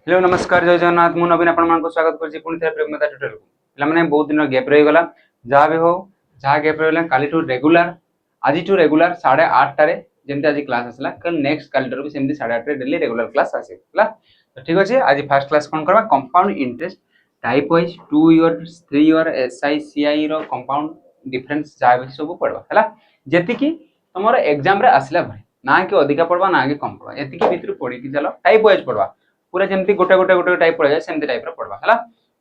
Hello नमस्कार जय जगन्नाथ मु नवीन आपको स्वागत करछि पुणी थे प्रेमता ट्यूटोरियल को पिला माने बहुत दिन गैप रही गला जहाँ भी हो जहाँ गैप रही काली टू रेगुलर आज टू रेगुलर 8:30 टारे जेमती आज क्लास आसला कल नेक्स्ट कालीटर भी सेमती 8:30 डेली रेगुलर क्लास आसेला तो ठीक अछि आज फर्स्ट क्लास कोन करबा compound interest type wise 2 year 3 year SI CI रो कंपाउंड डिफरेंस जाय भी सब पड़बा हला जेति की तमरो एग्जाम रे आसला भई ना कि अधिका पड़बा ना कि कम पड़बा एति की भीतर पड़ी कि चलो टाइप वाइज पड़बा पूरा जमती गोटे गोटे गोटे टाइप पड़ जाए सेमती टाइप रो पड़बा हला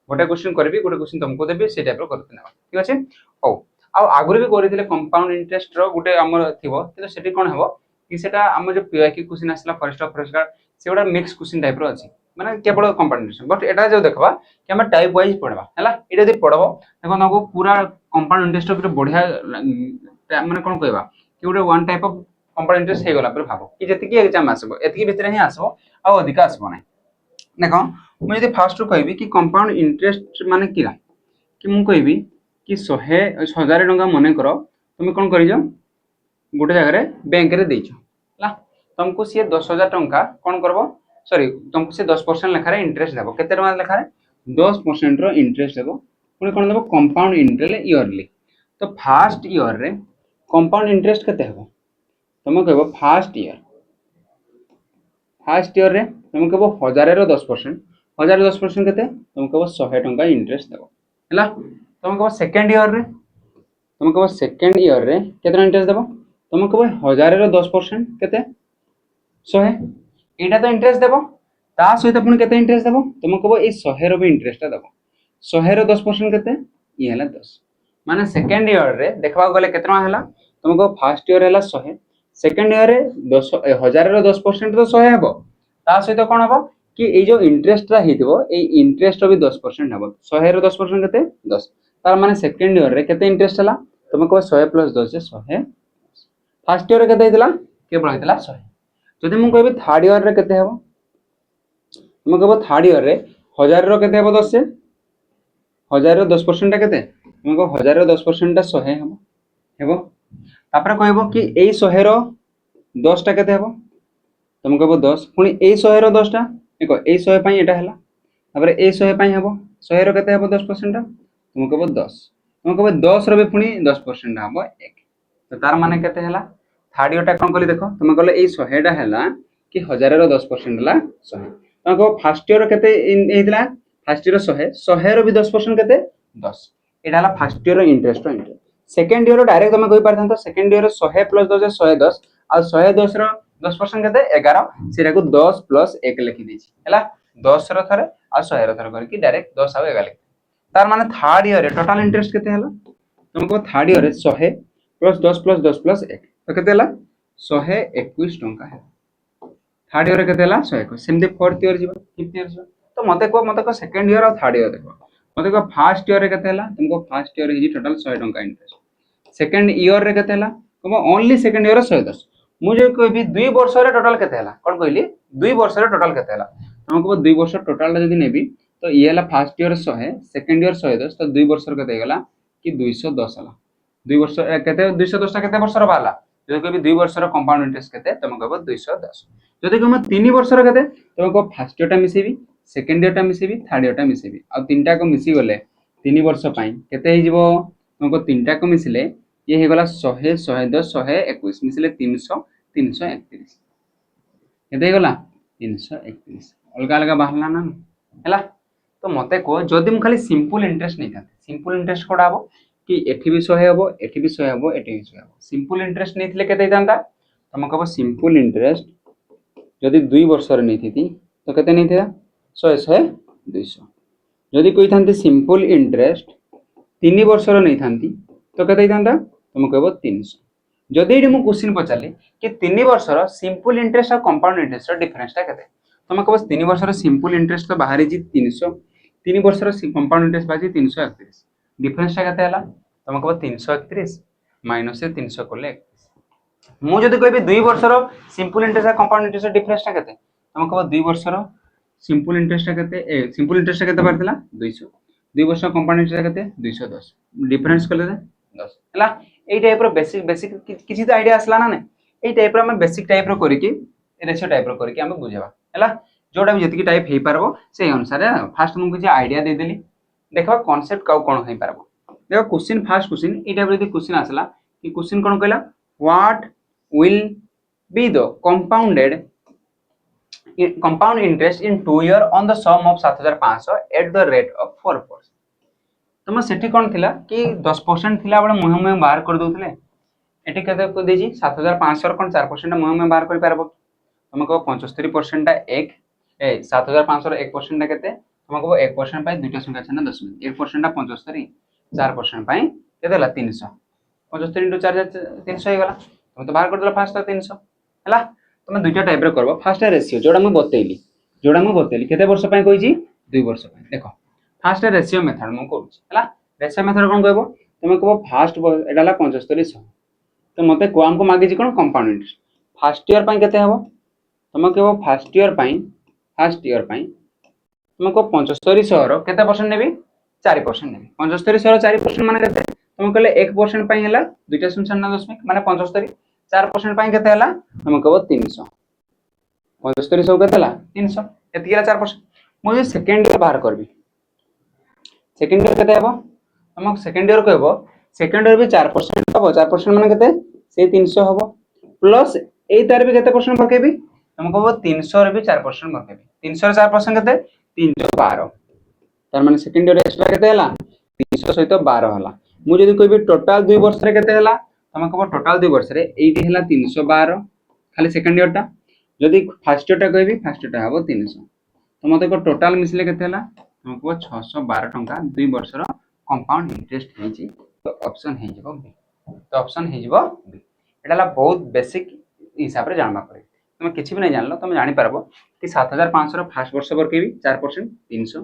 गोटे क्वेश्चन करबी गोटे क्वेश्चन तुमको देबी से टाइप रो करते ना ठीक अछि हो आ आगुरी भी करिथिले कंपाउंड इंटरेस्ट रो गोटे हमर थिबो किंतु सेठी कोन हबो कि सेटा हम जो पीआईक्यू क्वेश्चन आसला फॉरेस्ट ऑफ फॉरेस्ट गार्ड सेटा मिक्स क्वेश्चन टाइप रो अछि माने केवल कंपाउंड इंटरेस्ट बट एटा जो देखबा कि हम टाइप वाइज पढ़बा हला एटा जदी पढ़बो देखो हमको पूरा कंपाउंड इंटरेस्ट रो बढ़िया माने कोन कहबा कि गोटे one type of compound interest हे गला पर भाबो कि जति की एग्जाम आसबो एति की भितर ही आसबो आ अधिक आसबो नै देखो मुझे फास्ट कहबी कि कंपाउंड इंटरेस्ट माने किरा कि मु कहबी कि 100,000 टंका मने करो तुम कौन कर गोटे जगह बैंक रे देछ ला तुमको सी 10,000 टंका कौन करबो सॉरी तुमको से 10% लेखा रे इंटरेस्ट देबो केते टंका लेखा रे 10% रो इंटरेस्ट देबो पुनी कोन देबो कंपाउंड इंटरेस्ट ईयरली तो फर्स्ट ईयर रे कंपाउंड इंटरेस्ट केते हेबो तुम कहबो फर्स्ट ईयर रे तुम कहबो 1000 रो 10% 1000 10% केते तुम कहबो 100 टंका इंटरेस्ट देबो हला तुम कहबो सेकंड ईयर रे केतना इंटरेस्ट देबो तुम कहबो 1000 रो 10% केते 100 एटा तो इंटरेस्ट देबो ता सहित पुनी केते इंटरेस्ट देबो तुम कहबो ए 100 रो भी इंटरेस्ट देबो 100 रो 10% केते ई हला 10 माने सेकंड ईयर रे देखबा गले केतना हला तुम कहबो फर्स्ट ईयर हला 100 सेकंड ईयर रे 1000 रो 10% तो 100 हेबो ता सहित कोन हेबो कि ए जो इंटरेस्ट रा हितबो ए इंटरेस्ट रो भी 10% हेबो 100 रो 10% केते 10 तार माने सेकंड ईयर रे केते इंटरेस्ट हला तुम कहबो 100 प्लस 10 जे 100 फर्स्ट ईयर रे केते हितला केवल हितला 100 जदि मु कहबी थर्ड ईयर रे केते हेबो तुम कहबो थर्ड ईयर रे 1000 रो केते हेबो 10 से 1000 रो 10% टा केते तुम कहबो 1000 रो 10% टा 100 हेबो तापर कहबो कि ए 100 रो 10 टा केते हेबो तुम कहबो 10 पुनी ए 100 रो 10 टा देखो ए 100 पई एटा हला तापर ए 100 पई हेबो 100 रो केते हेबो 10% टा तुम कहबो 10 तुम कहबो 10 रो भी पुनी 10% हेबो 1 तो तार माने केते हला थर्ड ईयर टा कोन कली देखो तुम कहले ए 100 टा हला कि 1000 रो 10% हला 100 तुम कहबो फर्स्ट ईयर केते हेतला फर्स्ट ईयर 100 रो भी 10% केते 10 एटा हला first year interest second year direct तुम कहि पारथन तो सेकंड ईयर 100 प्लस 10 110 आ 110 रो 10% केते 11 सेरा को 10 प्लस 1 लिखि देछि हला 10 रो थरे आ 100 रो थरे करके डायरेक्ट 10 आ 11 लिखि तार माने थर्ड ईयर रे टोटल इंटरेस्ट केते हला तुमको थर्ड ईयर रे 100 प्लस 10 प्लस 1 तो केते हला 121 टंका है थर्ड ईयर रे केते हला 121 सेमते फोर्थ ईयर जीवा फिफ्थ ईयर जीवा तो मते को सेकंड ईयर और थर्ड ईयर देखो मते को फर्स्ट ईयर रे केते हला तुमको फर्स्ट ईयर हि टोटल 100 टंका इंटरेस्ट सेकंड ईयर रे केते हला तुम ओनली सेकंड ईयर 110 मुझे कोई भी 2 वर्ष रे टोटल केते हला कोन कहली 2 वर्ष रे टोटल केते हला तुमको 2 वर्ष टोटल जदी नेबी तो ये हला फर्स्ट ईयर 100 सेकंड ईयर 110 तो 2 वर्ष रे केते गला कि 210 हला 2 वर्ष केते 210 टा केते वर्ष रे बाला जदी कोई भी 2 वर्ष रे कंपाउंड इंटरेस्ट केते तुम कहबो 210 जदी कोम 3 वर्ष रे केते तुम को फर्स्ट ईयर टा मिसेबी सेकंड ईयर टा मिसेबी थर्ड ईयर टा मिसेबी आ तीनटा को मिसी गले 3 वर्ष पई केते हे जिवो तुमको तीनटा को मिसिले ये हे गला 100 110 121 मिसिले 300 331 केते गला 331 अलग अलग बाहरला ना हैला तो मते को जदी मु खाली सिंपल इंटरेस्ट नै थाते सिंपल इंटरेस्ट कोडा हबो कि एठी भी 100 हबो एठी भी 100 हबो एठी भी 100 हबो सिंपल इंटरेस्ट नै थिले केते जानता तुम कहबो सिंपल इंटरेस्ट जदी 2 वर्ष रे नै थिति तो केते नै थिया 100 100 200 जदी कोइ थांती सिंपल इंटरेस्ट 3 वर्ष रे नै थांती तो केते जानता तुम कहबो 300 जदी एडी मु क्वेश्चन पचाली कि 3 वर्ष रो सिंपल इंटरेस्ट और कंपाउंड इंटरेस्ट रो डिफरेंस ता केते तुम कहबो 3 वर्ष रो सिंपल इंटरेस्ट तो बाहरी जी 300 3 वर्ष रो कंपाउंड इंटरेस्ट बाजी 331 डिफरेंस ता केते हला तुम कहबो 331 माइनस से 300 कोले 31 मु जदी कहबी 2 वर्ष रो सिंपल इंटरेस्ट और कंपाउंड इंटरेस्ट रो डिफरेंस ता केते तुम कहबो 2 वर्ष रो सिंपल इंटरेस्ट ता केते सिंपल इंटरेस्ट ता केते परथिला 200 2 वर्ष कंपाउंड इंटरेस्ट ता केते 210 डिफरेंस कोले 10 हला ए टाइप रो बेसिक किछि तो आईडिया असला ना नै ए टाइप रो हम बेसिक टाइप रो करी कि रेशियो टाइप रो करी कि हम बुझेबा हला जोटा भी जति टाइप हो पारबो से अनुसार फास्ट मुझे किसी आइडिया देदेली देखा कॉन्सेप्ट कौ कौन हो पारबो देखो क्वेश्चन फास्ट क्वेश्चन ये टाइप यदि क्वेश्चन आसला कि क्वेश्चन कौन कहला what will be the compound interest in 2 year on the sum of 7500 at the rate of 4%। तुम सेठी कौन थिला कि 10% थिला बडे मुहे मुहे बाहर कर दोथले एठी कते को देजी 7500 कोन 4% मुहे मुहे बाहर कर पारबो तुम को 75% टा एक 7500 ର 1% टा केते तुम को 1% पाई दुटा संख्या छना 10 1% टा 75 4% पाई केते हला 300 75 * 4 300 हे गला तुम तो बाहर कर देला फास्ट 300 हला तुम दुटा टाइप रे करबो फास्ट रेशियो जोडा मैं बतेली केते वर्ष पाई कहिजी 2 वर्ष पाई देखो फास्ट रेशियो मेथड मु करूची हला रेशियो मेथड कोन कहबो तुम कहबो फास्ट एडाला 75 तो मते को हमको मागे जी कोन कंपाउंड इंटरेस्ट फर्स्ट ईयर पाई केते हबो तुम कहबो फर्स्ट ईयर पाई तुम को 75 रो केते परसेंट नेबी 4% नेबी 75 रो 4% माने केते तुम कहले 1% पाई हला दुटा शून्य शून्य दशमिक माने 75 4% पाई केते हला तुम कहबो 300 75 सब केते हला 300 एति हला 4% मु जे सेकंड ईयर बाहर करबी सेकंड ईयर केते हबो तुम सेकंड ईयर कहबो सेकंड ईयर भी 4% हबो 4% माने केते से 300 हबो प्लस ए तार भी केते परसेंट पकेबी तुम कहबो 300 रे भी 4% पकेबी 300 रे 4% केते 312 तार माने सेकंड ईयर एक्स्ट्रा केते हला 300 सहित 12 हला मु जदी कहबी टोटल 2 वर्ष रे केते हला तुम कहबो टोटल 2 वर्ष रे एठी हला 312 खाली सेकंड ईयर टा जदी फर्स्ट ईयर टा कहबी फर्स्ट ईयर टा हबो 300 तो मते को टोटल मिसले केते हला तुम कहबो 612 टंका 2 वर्ष रो कंपाउंड इंटरेस्ट हेजी तो ऑप्शन हे जबो बी तो ऑप्शन हे जबो बी एटाला बहुत बेसिक हिसाब रे जानबा पड़े तुम किछि भी नै जानलो तुम जानि पारबो कि 7500 रो फर्स्ट वर्ष वर्केबी 4% 300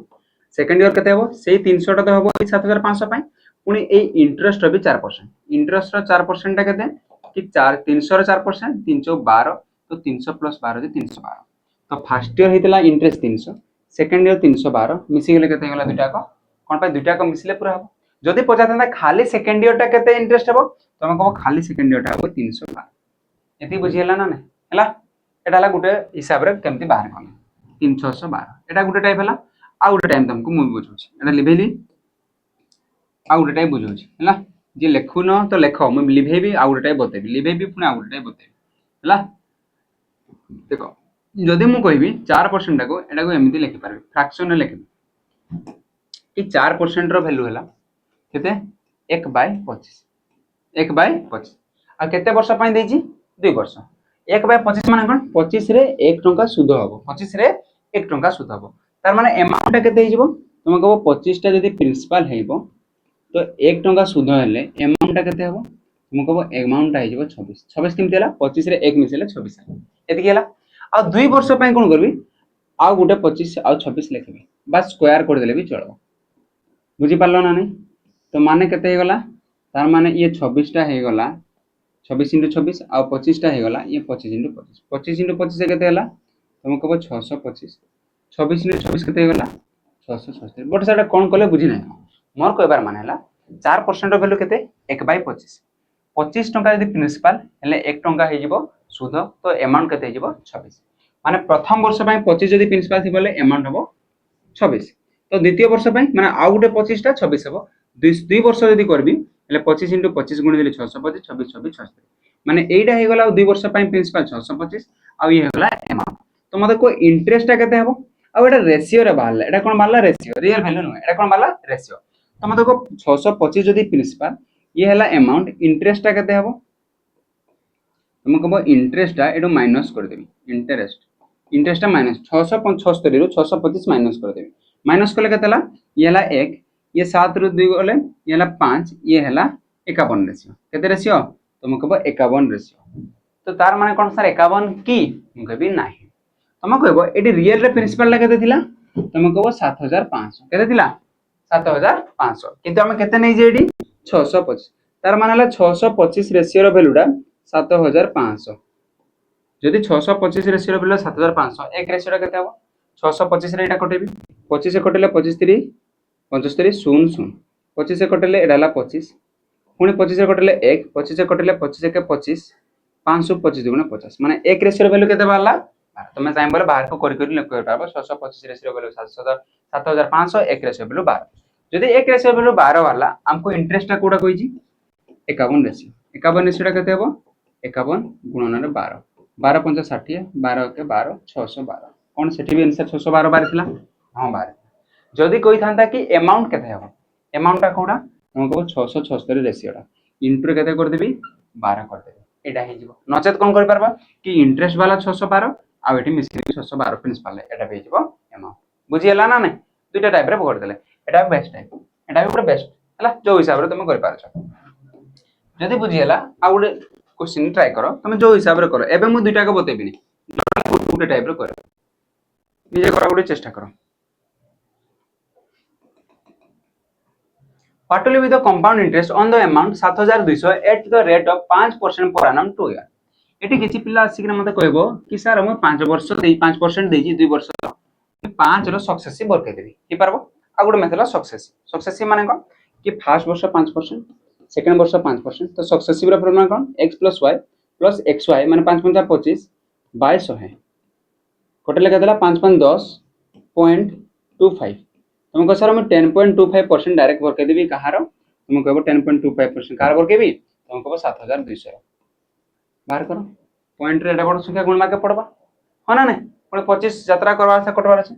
सेकंड ईयर केते हबो सेही 300 टा तो हबो 7500 पई पुनी ए इंटरेस्ट रो भी 4% इंटरेस्ट रो 4% टा केते कि 4 300 रो 4% 312 तो 300 प्लस 12 जे 312 तो फर्स्ट ईयर हेतिला इंटरेस्ट 300 सेकंड ईयर 312 मिसी गेले केते गेला दुटा को कोन पई दुटा को मिसले पूरा हबो जदी पचाता खाली सेकंड ईयर टा केते इंटरेस्ट हबो तुम कहबो खाली सेकंड ईयर टा हबो 312 एति बुझियला ना हला एटा हला गुटे हिसाब रे केमति बाहर कोन 3612 एटा गुटे टाइप हला आ गुटे टाइम तुमको मु बुझौछि एटा लिभेली आ गुटे टाइप बुझौछि हला जे लेखु न तो लेखो मु लिभेबी आ गुटे टाइप बतेबी लिभेबी पुनी आ गुटे टाइप बतेबी हला देखो जदी मु कहबी 4% टा को एटा को एमिति लिखि पारबी फ्रैक्शन रे लिखबी कि 4% रो वैल्यू हला केते 1/25 1/25 आ केते वर्ष पई देजी 2 वर्ष 1/25 माने कोन 25 रे 1 टंका सुध हबो 25 रे 1 टंका सुध हबो तार माने अमाउंट केते हिजबो तुम कहबो 25 टा जदी प्रिंसिपल हेइबो तो 1 टंका सुध हेले अमाउंट केते हबो तुम कहबो अमाउंट हिजबो 26 26 किमते हला 25 रे 1 मिसेले 26 एति हला आ 2 वर्ष पई कोन करबी आ गुटे 25 आ 26 लिखबी बस स्क्वायर कर देले भी चलबो बुझी पारलो ना नहीं तो माने केते हे गला तार माने ये 26 टा हे गला 26 * 26 आ 25 टा हे गला ये 25 * 25 25 * 25 से केते हला तुम कहबो 625 26 * 24 केते हे गला 676 बट सेटा कोन कले बुझी नै मोर कहबार माने हला 4% रो वैल्यू केते 1/25 25 टंका यदि प्रिंसिपल हेले 1 टंका हे जिवो सुध तो अमाउंट केते हे जिवो 26 माने प्रथम वर्ष पई 25 यदि प्रिंसिपल थिबले अमाउंट हबो 26 तो द्वितीय वर्ष पई माने आ गुटे 25 टा 26 हबो 2 वर्ष यदि करबी हेले 25 * 25 गुणी देले 625 26 26 76 माने एइडा हे गला 2 वर्ष पई प्रिंसिपल 625 आ ये हला अमाउंट तो मते को इंटरेस्ट टा केते हबो आ एटा रेशियो रे बाहरला एटा कोन बाहरला रेशियो रियल वैल्यू न एटा कोन बाहरला रेशियो तो मते को 625 यदि प्रिंसिपल ये हला अमाउंट इंटरेस्ट टा केते हबो तुम कहबो इंटरेस्ट टा एडो माइनस कर देबी इंटरेस्ट टा माइनस 675 रु 625 माइनस कर देबी माइनस कले केते हला ये हला 1 ये 7 रु 2 गले ये हला 5 ये हला 51 रेशियो केते रेशियो तुम कहबो 51 रेशियो तो तार माने कोन सर 51 की मु कहबी नाही तुम कहबो एडी रियल रे प्रिंसिपल ला केते थिला तुम कहबो 7500 केते थिला 7500 किंतु हम केते नै जे एडी 625 तार माने हला 625 रेशियो रो वैल्यूटा 7500 जदि 625 रेशियो रो वैल्यू 7500 एक रेशियो केते हबो 625 रे एटा कटेबी 25 से कटेले 25 3 75 0 0 25 से कटेले एटा हला 25 पुणी 25 से कटेले 1 25 से कटेले 25 के 25 525 दुगुना 50 माने एक रेशियो वैल्यू केते बाला तुम चाहिए बोले बाहर को कर 625 रेशियो वैल्यू 7500 1 रेशियो वैल्यू 12 जदि 1 रेशियो वैल्यू 12 वाला हमको इंटरेस्ट कोटा कहि 51 रेशियो 51 रेशियो केते हबो 51 गुणन 12 12 5 60 12 के 12 612 कौन सेठी भी आंसर 612 बार थिला हां बार जदि कोई थांता कि अमाउंट केते हबो अमाउंट कोटा तुमको 676 रेशियोटा इंटू केते कर देबी 12 कर देबी एटा हे जिवो नचेत कोन कर परबा कि इंटरेस्ट वाला 612 आ एठी मिसि 612 प्रिंसिपल एटा भी जिवो अमाउंट बुझी हला ना नै दुईटा टाइप रे पकड़ देले एटा बेस्ट टाइप एटा भी पूरा बेस्ट हला जो हिसाब रे तुम कर पारछ जदि बुझी हला आ गुटे क्वेश्चन ट्राई करो तुम जो हिसाब रे करो एबे मु दुईटा को बतेबिनी गुटे टाइप रे करो निजे करा गुटे चेष्टा करो What will be the compound interest on the amount 7200 at the rate of 5% per annum 2 year eighty किछि पिला आसी कि मते कहबो कि सर हम 5 वर्ष देई 5% देई 2 वर्ष 5 रो सक्सेसिव वर्क देबी कि पारबो आ गुटे मेथड सक्सेसिव माने कोन कि फर्स्ट वर्ष 5% सेकंड वर्ष 5% तो सक्सेसिव रो फॉर्मूला कोन x + y + xy माने 5 5 25 बाय 100 कोटे लगा देला 5 5 10.25 तुमको सर मैं 10.25% डायरेक्ट वर्क देबी कहारो तुम कहबो 10.25% कार वर्क देबी तुम कहबो 7200 बाहर करो पॉइंट रे एटा बड़ संख्या गुण माके पड़बा हो ना नै पुणी 25 यात्रा करवा से कटवार আছে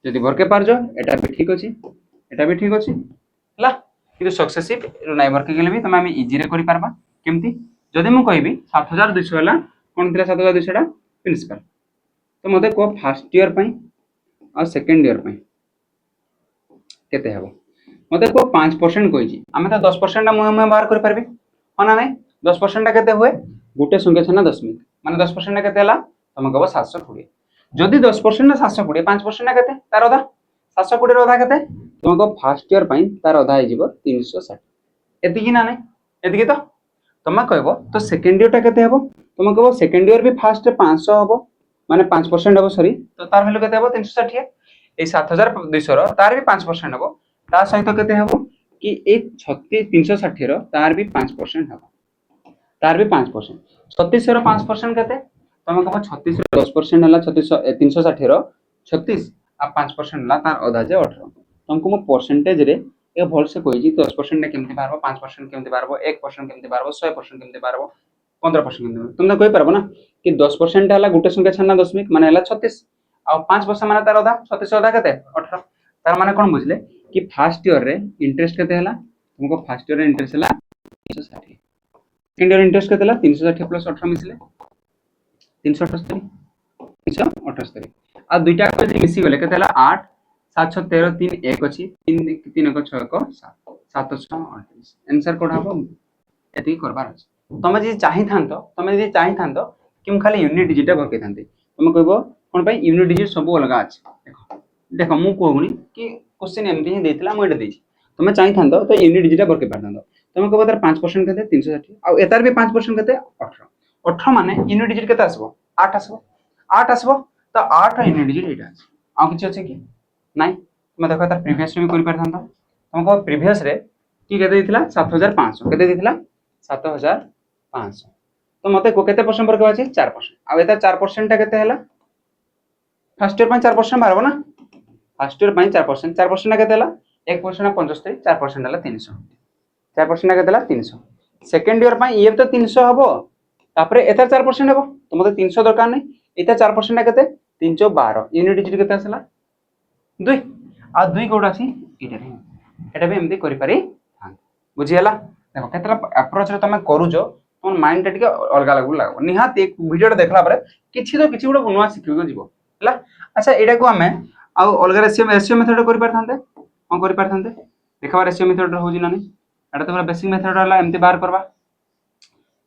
যদি वर्के पार जो एटा भी ठीक अछि हला किंतु सक्सेसिव नाइ वर्क गेले भी तमे हम इजी रे करि पारबा केमती जदी मु कहबी 7200 हला कोन थिला 7200 टा प्रिंसिपल तो मते को फर्स्ट ईयर पई और सेकंड ईयर पई केते हेबो मते को 5% कहिछि आमे त 10% मुहे बाहर कर परबे होना नै 10% केते हुए गुटे संख्या छना दशमिक माने 10% केते हला तुम कहबो 720 जदी 10% ना 720 5% केते तार आधा 720 रो आधा केते तुम को फर्स्ट ईयर पई तार आधा हे जिवो 360 एतिकी ना नै एतिकी तो तुम कहबो तो सेकंड ईयर टा केते हेबो तुम कहबो सेकंड ईयर भी फर्स्ट 500 हबो माने 5% हबो सॉरी तो तार वैल्यू केते हेबो 360 ए 7200 रो तार भी 5% हबो ता सहित केते हबो कि ए 36 360 रो तार भी 5% हबो तार भी 5% 36 रो 5% केते तुम कहबो 36 रो 10% हला 36 360 रो 36 आ 5% हला तार आधा जे 18 तुमको मो परसेंटेज रे ए भल से कहि जी 10% ने केमति बारबो 5% केमति बारबो 1% केमति बारबो 100% केमति बारबो 15% केमति तुमने कहि परबो ना कि 10% हला गुटे संख्या छन्ना दशमिक माने हला 36 आ 5% माने तार आधा 36 आधा केते 18 तार माने कोन बुझले कि फर्स्ट ईयर रे इंटरेस्ट केते हला तुमको फर्स्ट ईयर रे इंटरेस्ट हला 360 सेकंड ईयर इंटरेस्ट केते हला 360 प्लस 18 मिसले 378 378 आ दुईटा को जे मिसी गले केते हला 8 7 6 13 3 1 अछि 3 3 1 6 1 7 738 आंसर कोड हबो एति करबार अछि तमे जे चाहि थांतो कि हम खाली यूनिट डिजिट भके थांते तमे कहबो कोन भाई यूनिट डिजिट सब अलग अछि देखो मु कहउनी कि क्वेश्चन एमती ही देथिला मु एटा देछि तमे चाहि थांतो तो यूनिट डिजिट भके पारथांतो तमे कहबो तार 5% केते 360 आ एतार भी 5% केते 18 18 माने यूनिट डिजिट केते आसबो 8 आसबो तो 8 यूनिट डिजिट एटा अछि आ किछ अछि कि नाही तुम देखो तार प्रीवियस भी करि पारथांतो तुमको प्रीवियस रे की केते दिथिला 7500 केते दिथिला 7500 तो मते को केते परसेंट वर्क अछि 4% आ एता 4% ता केते हला फर्स्ट ईयर पय 4% मारबो ना फर्स्ट ईयर पय 4% 4% ना केते हला 1% 75 4% हला 300 4% ना केते हला 300 सेकंड ईयर पय ये तो 300 हबो तापरे एता 4% हबो तो मते 300 दरकार नै एता 4% ना केते 312 यूनिट डिजिट केते आसला 2 आ 2 कोड अछि एटा भी एमती करि पारि बुझी हला देखो केतला अप्रोच रे तमे करू जो तुम माइंड टिके अलग अलग लागो निहात एक वीडियो देखला परे किछि तो किछि गुडा बनवा सिखियो जीवो हला अच्छा एडा को हमें आ अलग रेशियो मेथड करि पारथांते कोन करि पारथांते देखबा रेशियो मेथड होजी ना नै एटा तो बेसिक मेथड हला एमती बाहर करबा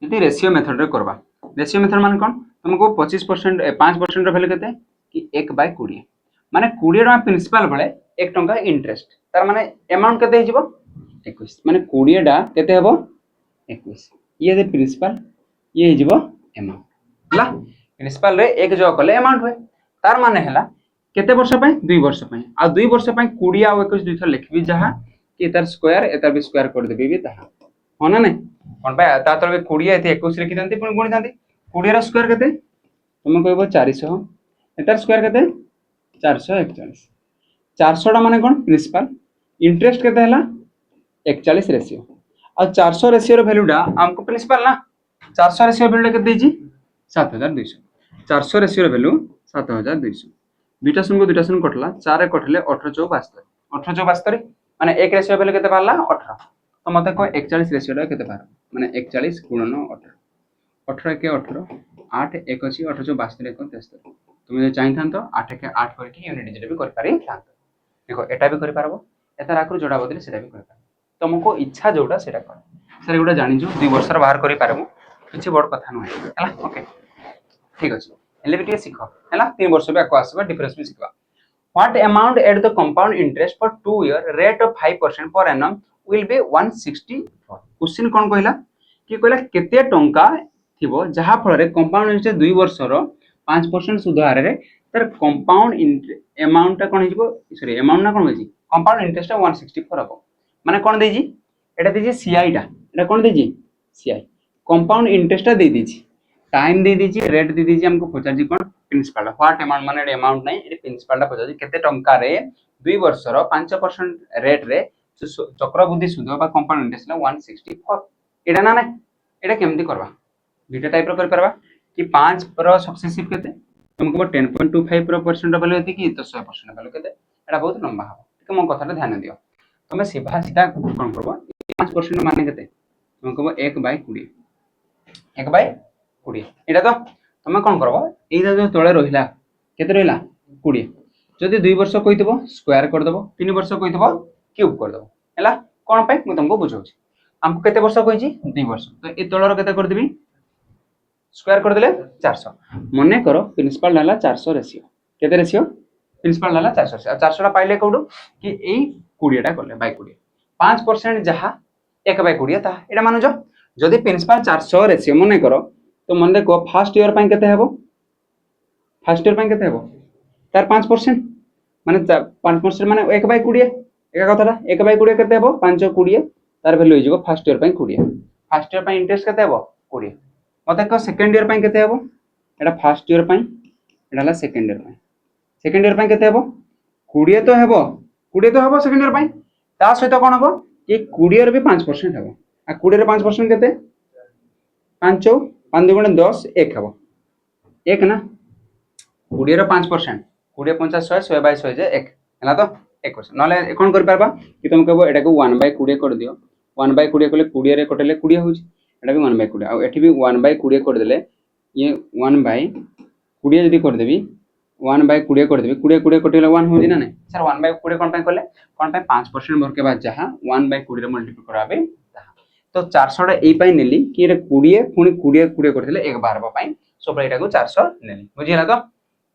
यदि रेशियो मेथड रे करबा रेशियो मेथड माने कोन तुमको 25% 5% रो वैल्यू केते कि 1/20 माने 20 टका प्रिंसिपल बळे 1 टका इंटरेस्ट तार माने अमाउंट केते हिजबो 21 माने 20 टा केते हेबो 21 ये दे प्रिंसिपल ये हिजबो अमाउंट हला प्रिंसिपल रे एक जो कले अमाउंट होय तार माने हला केते वर्ष पय 2 वर्ष पय आ 2 वर्ष पय 20 आ 21 दुइथर लिखबी जहा कि तार स्क्वायर एतार भी स्क्वायर कर देबी भी ताहा होना नै कोन भाई ता तर 20 एते 21 लिखि दंती पुनी गुणी दंती 20 रा स्क्वायर केते तुम कहबो 400 एतार स्क्वायर केते 441 400 टा माने कोन प्रिंसिपल इंटरेस्ट केते हला 41 रेशियो आ 400 रेशियो रो वैल्यूटा हमको प्रिंसिपल ना 400 रेशियो वैल्यूटा केते दीजी 7200 400 रेशियो रो वैल्यू 7200 दुईटा शून्य को दुईटा शून्य कटला 4 कटले 18 चौ 72 18 चौ 72 माने 1 रेशियो वैल्यू केते बारला 18 तो मते को 41 रेशियो टा केते बार माने 41 गुणन 18 18 के 18 8 1 अछि 18 चौ 72 1 73 तुम जे चाहिन थान तो 8 के 8 करके यूनिट डिजिट भी कर पारि थान देखो एटा भी कर पारबो एता राखरु जोड़ा बदले सेटा भी कर पारबो तुमको इच्छा जोड़ा सेटा कर सर गोटा जानि जो 2 वर्ष बाहर करि पारबो किछि बड़ कथा न हैला ओके ठीक अछि एले भी टिके सिखो हैला 3 वर्ष भी आको आसबा डिफरेंस भी सिखबा What amount at the compound interest for 2 year rate of 5% per annum will be 164 question कोन कहला कि कहला केते टंका थिबो जहा फल रे कंपाउंड इंटरेस्ट 2 वर्ष रो 5% सुध हार रे तर कंपाउंड अमाउंट कोन हिजबो सॉरी अमाउंट ना कोन होजी कंपाउंड इंटरेस्ट 164 हबो माने कोन देजी एटा देजी सीआई टा एटा कोन देजी सीआई कंपाउंड इंटरेस्ट दे दीजी टाइम दे दीजी रेट दे दीजी हमको पचार जी कोन प्रिंसिपल व्हाट अमाउंट माने अमाउंट नहीं ए प्रिंसिपल टा पचार जी केते टंका रे 2 वर्ष रो 5% रेट रे चक्रवृद्धि सुध बा कंपाउंड इंटरेस्ट 164 एटा ना एटा केमती करबा दुटा टाइप रो कर परबा कि 5 रो सक्सेसिव केते तुमको 10.25% वैल्यू एति कि 100% वैल्यू केते एटा बहुत लंबा हो ठीक मो कथा ध्यान दियो तुम सीधा सीधा कोन करबो 5% माने केते तुमको 1/20 1/20 एटा तो तुम कोन करबो एटा जो तळे रहिला केते रहिला 20 जदि 2 वर्ष कहितबो स्क्वायर कर देबो 3 वर्ष कहितबो क्यूब कर देबो हैला कोन पे मु तुमको बुझाउछी हमको केते वर्ष कहिची 2 वर्ष तो ए तळर केते कर देबी स्क्वायर कर देले 400 मने करो प्रिंसिपल डाला 400 रेशियो केते रेशियो प्रिंसिपल डाला 400 से 400 टा पाइले कोडो कि एई 20 टा करले बाय 20 5% जहा 1/20 ता एटा मानु जो जदि प्रिंसिपल 400 रेशियो मने करो तो मन देखो फर्स्ट ईयर पई केते हेबो फर्स्ट ईयर पई केते हेबो तार 5% माने 5% माने 1/20 एका कथाटा 1/20 केते हेबो 5/20 तार वैल्यू हो जिवो फर्स्ट ईयर पई 20 फर्स्ट ईयर पई इंटरेस्ट केते हेबो 20 मते को सेकंड ईयर पई केते हेबो एटा फर्स्ट ईयर पई एटा ला सेकंड ईयर पई केते हेबो 20 तो हेबो सेकंड ईयर पई ता सहित कोन हेबो कि 20 रे भी 5% हेबो आ 20 रे 5% केते 5 5 गुणे 10 1 हेबो 1 ना 20 रे 5% 20 50 100 100 बाय 100 जे 1 हला तो 1% नले कोन कर परबा कि तुम कहबो एटा को 1/20 कर दियो 1/20 कले 20 रे कटले 20 होची एटा भी 1/20 आ एठी भी 1/20 कर देले ये 1/20 यदि कर देबी 1/20 कर देबी 20 20 कटिले 1 होजी ना नहीं सर 1/20 कोन पे करले कोन पे 5% भर के बाद जहां 1/20 रे मल्टीप्लाई कराबे ताहा तो 400 टा ए पई नेली कि रे 20 पुनी 20 20 करथिले एक बार पई सब एटा को 400 नेली बुझिला तो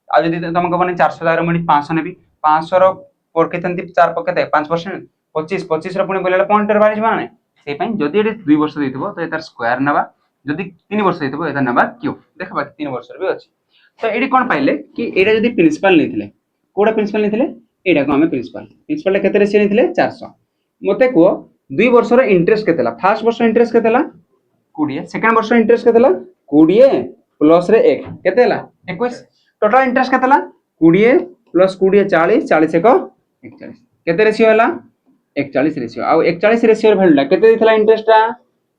आ जदि तुम कहबनी 400 दार मिनी 500 नेबी 500 रो पर केतंती 4 पकेते 5% 25 25 रो पुनी बोलेला पॉइंट रे बारिज माने सेहि पई जदि एटा 2 वर्ष देथिबो तो एतार स्क्वायर नबा जदि 3 वर्ष देथिबो एता नबा क्यूब देखबा 3 वर्ष रे भी अछि तो एडी कोन पाइले कि एटा जदि प्रिंसिपल नैथिले कोडा प्रिंसिपल नैथिले एटा को हमें प्रिंसिपल केते रेशियो नैथिले 400 मते को 2 वर्ष रो इंटरेस्ट केतेला फर्स्ट वर्ष इंटरेस्ट केतेला 20 सेकंड वर्ष इंटरेस्ट केतेला 20 प्लस रे 1 केतेला 21 टोटल इंटरेस्ट केतेला 20 प्लस 20 40 40 1 41 केते रेशियो हला 41 रेशियो आ 41 रेशियो रे भेलला केते दिथला इंटरेस्ट ता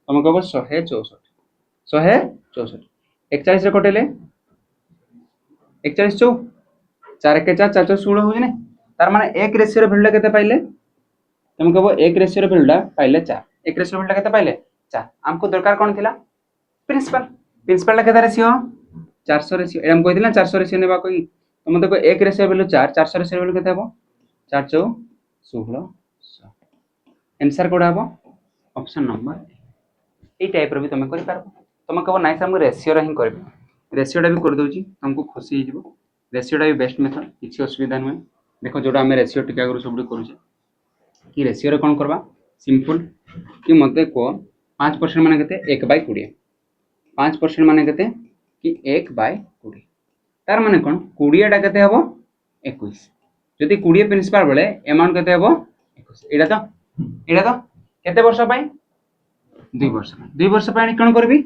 हम कहबो 164 41 रे कटेले 41 चौ 4 के 4 4 16 होई ने तार माने 1 रेशियो रे भेलला केते पाइले तुम कहबो 1 रेशियो रे भेलला पाइले 4 1 रेशियो भेलला केते पाइले 4 हमको दरकार कोन थिला प्रिंसिपल केते रेशियो 400 रेशियो एम कहि दिला 400 रेशियो नेबा कोई तुम देखो 1 रेशियो वैल्यू 4 400 रेशियो वैल्यू केते हबो 4 चौ 16 आंसर कोड हबो ऑप्शन नंबर ए टाइप रो भी तुम करि पारबो तुम कहबो नाइ सर हम रेशियो रे ही करबे रेशियो टा भी कर दोची तुमको खुशी ही जिवो रेशियो टा भी बेस्ट मेथड किछि असुविधा नै देखो जोटा हम रेशियो टिका करू सब करूचे कि रेशियो रे कोन करबा सिंपल कि मते को 5% माने केते 1/20 5% माने केते कि 1/20 तार माने कोन 20 टा केते हबो 21 जदि 20 प्रिंसिपल बेले अमाउंट केते हबो 21 एटा तो केते वर्ष पई 2 वर्ष पई कोन करबी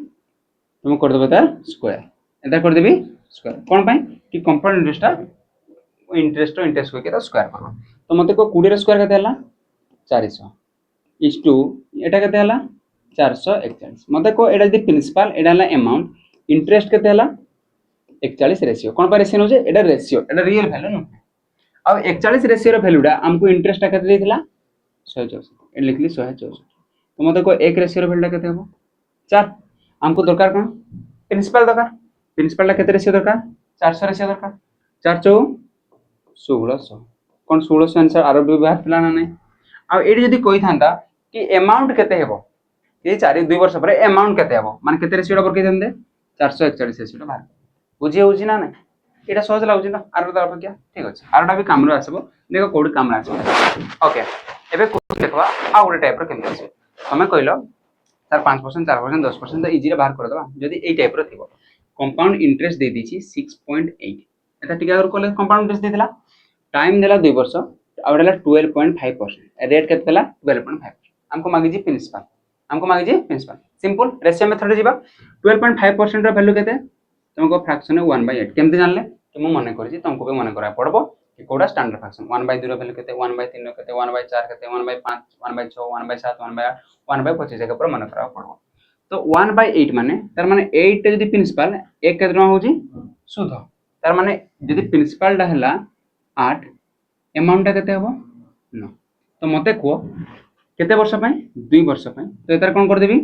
तुम कर देबे तार स्क्वायर एटा कर देबी स्क्वायर कोन पई कि कंपाउंड इंटरेस्ट को केते स्क्वायर करबो तो मते को 20 रो स्क्वायर केते हला 400 इज टू एटा केते हला 441 मते को एटा दि प्रिंसिपल एटा हला अमाउंट इंटरेस्ट केते हला 41 रेशियो कोन पर रेशियो जे एटा रेशियो एटा रियल वैल्यू न आ 41 रेशियो रो वैल्यूटा हमको इंटरेस्ट केते देथिला 164 ए लिखली 164 तो मते को 1 रेशियो रो वैल्यूटा केते हबो 4 हमको दरकार कोन प्रिंसिपल केते रेशियो दरकार 400 रेशियो दरकार 4 चौ 1600 कोन 1600 आंसर आरो भी बाहर पिला ना नहीं आ एडी जदी कोइ थांदा कि अमाउंट केते हेबो ये 2 वर्ष पर अमाउंट केते हेबो माने केते रेशियो पर के दंदे 441 रेशियो बाहर बुझी होउची ना नहीं एटा सहज लागुची ना आरो तर क्या ठीक अछि आरोटा भी काम रो आसबो देखो कोडी काम रा आसबो ओके एबे को देखबा आ ओडे टाइप रो केमते आसे हमें कहलो सर 5% 4% 10% तो इजी रे बाहर कर दबा जदी एई टाइप रो थिबो कंपाउंड इंटरेस्ट दे दीची 6.8 एटा टिका और कोले कंपाउंड इंटरेस्ट देथिला टाइम देला 2 वर्ष आउडला 12.5% रेट केते देला 12.5 हमको मागी जी प्रिंसिपल सिंपल रेशियो मेथड जीवा 12.5% रो वैल्यू केते तुमको फ्रैक्शन 1/8 केमते जानले तुम मन करजी तुमको भी मन करा पड़बो कि कोडा स्टैंडर्ड फ्रैक्शन 1/2 रो वैल्यू केते 1/3 रो केते 1/4 केते 1/5 1/6 1/7 1/8 1/25 जगह पर मन करा पड़बो तो 1/8 माने तार माने 8 टे जदी प्रिंसिपल 1 केतना होजी सुध तार माने जदी प्रिंसिपल डा हला 8 अमाउंट टा केते हबो 9 तो मते को केते वर्ष पय 2 वर्ष पय तो एतार कोन कर देबी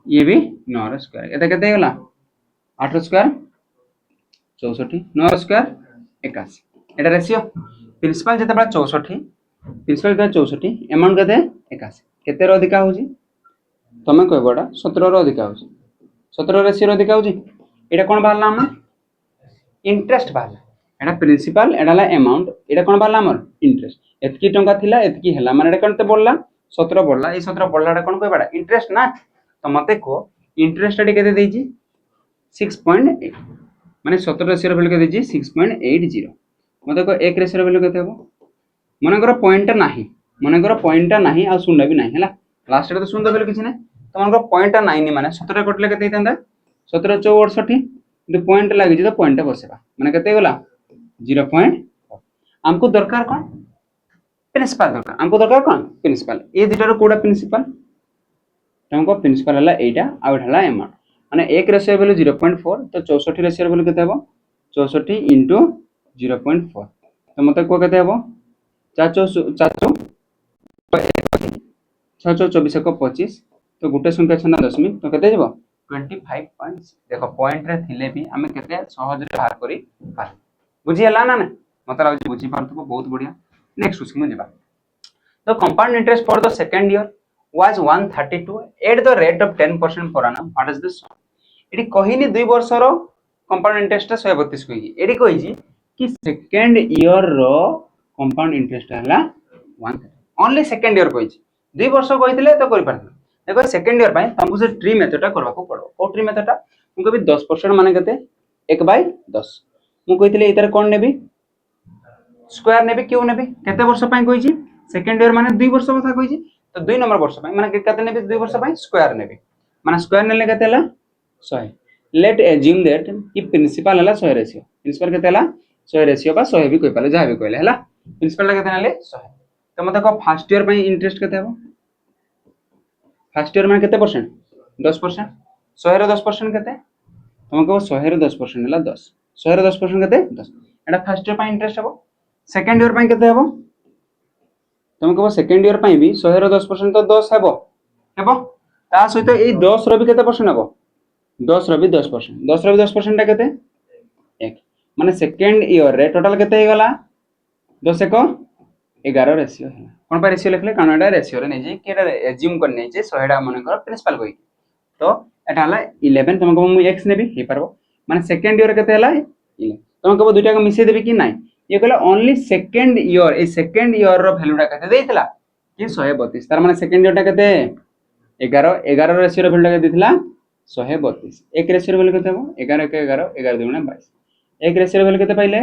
ये भी 9 रो स्क्वायर एता केते होला 8 रो स्क्वायर 64 9 रो स्क्वायर 81 एटा रेशियो प्रिंसिपल जते बड़ा 64 अमाउंट केते 81 केते रो अधिका होजी तमे कहबोडा 17 रो अधिका होजी 17 रेशियो रो अधिका होजी एटा कोन बाहरला हम इंटरेस्ट बाहरला एटा प्रिंसिपल एडाला अमाउंट एटा कोन बाहरला हमर इंटरेस्ट एतकी टंका थिला एतकी हला माने एटा कोनते बोलला 17 बोलला ए 17 बोललाडा कोन कहबाडा इंटरेस्ट ना तो मते को इंटरेस्ट एडी केते देजी 6.8 माने 17 रेशियो रो वैल्यू केते देजी 6.80 मते को 1 रेशियो रो वैल्यू केते हबो मने करो पॉइंट नाही आ शून्य भी नाही हला लास्ट रे तो शून्य वैल्यू किछ नै तो मन को पॉइंट नाही नि माने 17 कटले केते हितंदा 17 64 किंतु पॉइंट लागि जे तो पॉइंट बसेबा माने केते गला 0.4 हमको दरकार कोन प्रिंसिपल ए दुटार कोडा प्रिंसिपल हमको प्रिंसिपल हला एटा आ हला अमाउंट माने 1 रेशियो वैल्यू 0.4 तो 64 रेशियो वैल्यू केते हबो 64 into 0.4 तो मते को केते हबो 624 को 25 तो गुटे संख्या छना दशमिक तो केते जबो 25 देखो पॉइंट रे थिले भी हमें केते सहज रे बाहर करी पार बुझी हला ना मते लागु बुझी पारथबो बहुत बढ़िया नेक्स्ट क्वेश्चन जेबा तो compound interest for the second year was 132 at the rate of 10% per annum what is this एडी कहिनी 2 वर्ष रो कंपाउंड इंटरेस्ट 132 कहि एडी कहि जी कि सेकंड ईयर रो कंपाउंड इंटरेस्ट हला 1 ओनली सेकंड ईयर कहि 2 वर्ष कहितले तो करि परथि देखो सेकंड ईयर पय तुमको से ट्री मेथडटा करबा को पड़ो को ट्री मेथडटा मुको भी 10% माने केते 1/10 मु कहितले इतर कोन नेबी स्क्वायर नेबी क्यों नेबी केते वर्ष पय कहि जी सेकंड ईयर माने 2 वर्ष कथा कहि जी तो 2 नंबर वर्ष पय माने केते नेबी 2 वर्ष पय स्क्वायर नेबी माने स्क्वायर नेले केते हला 100 लेट एज्यूम दैट कि प्रिंसिपल हला 100 रेशियो प्रिंसिपल केते हला 100 रेशियो बा 100 भी कोइ पाले जा भी कहले हला प्रिंसिपल केते नेले 100 तो मते को फर्स्ट ईयर पय इंटरेस्ट केते हबो फर्स्ट ईयर माने केते परसेंट 10% 100 रो 10% केते तुमको 100 रो 10% हला 10 100 रो 10% केते 10 एटा फर्स्ट ईयर पय इंटरेस्ट हबो सेकंड ईयर पय केते हबो तुमको सेकंड ईयर पय भी 100 रो 10% तो 10 हेबो ता सहित ए 10 रो भी केते परसेंट हेबो 10 रो भी 10% 10 रो भी 10% टा केते 1 माने सेकंड ईयर रे टोटल केते हे गला 10 को 11 रेशियो है कोन पर रेशियो लिखले कारण एटा रेशियो रे नै जे केटा एज्यूम कर नै जे 100 टा मन कर प्रिंसिपल कोइ तो एटा हला 11 तुमको मु x नेबी हे परबो माने सेकंड ईयर केते हला 11 तुमको दुटा को मिसे देबी कि नै ये कहला ओनली सेकंड ईयर ए सेकंड ईयर रो वैल्यू टा केते देइतला कि 132 तार माने सेकंड ईयर टा केते 11 रेशियो रो वैल्यू टा केते देइतला 132 एक रेशियो रो वैल्यू केते हो 11 के 11 11 दुना 22 एक रेशियो रो वैल्यू केते पाइले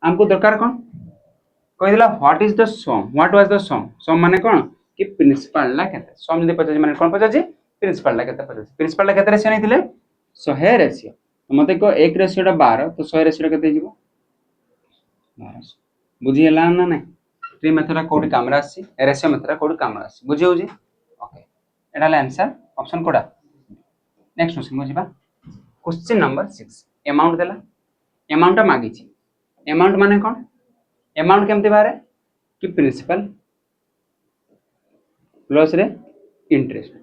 हमको दरकार कोन कहि दिला what is the sum what was the sum माने कोन कि प्रिंसिपल ला केते सम जदि 50 माने कोन 50 प्रिंसिपल ला केते 50 प्रिंसिपल ला केते रेशियो नै थिले 100 रेशियो तो मते को 1 रेशियो 12 तो 100 रेशियो केते जीवो 1200 बुझी हला ना नहीं ट्री मेथड कोड काम आसी रेशियो मेथड कोड काम आसी बुझी होजी ओके एटा हला आंसर ऑप्शन कोडा नेक्स्ट क्वेश्चन बुझिबा क्वेश्चन नंबर 6 अमाउंट देला अमाउंट मागी छी अमाउंट माने कोन अमाउंट केमते बारे कि प्रिंसिपल प्लस रे interest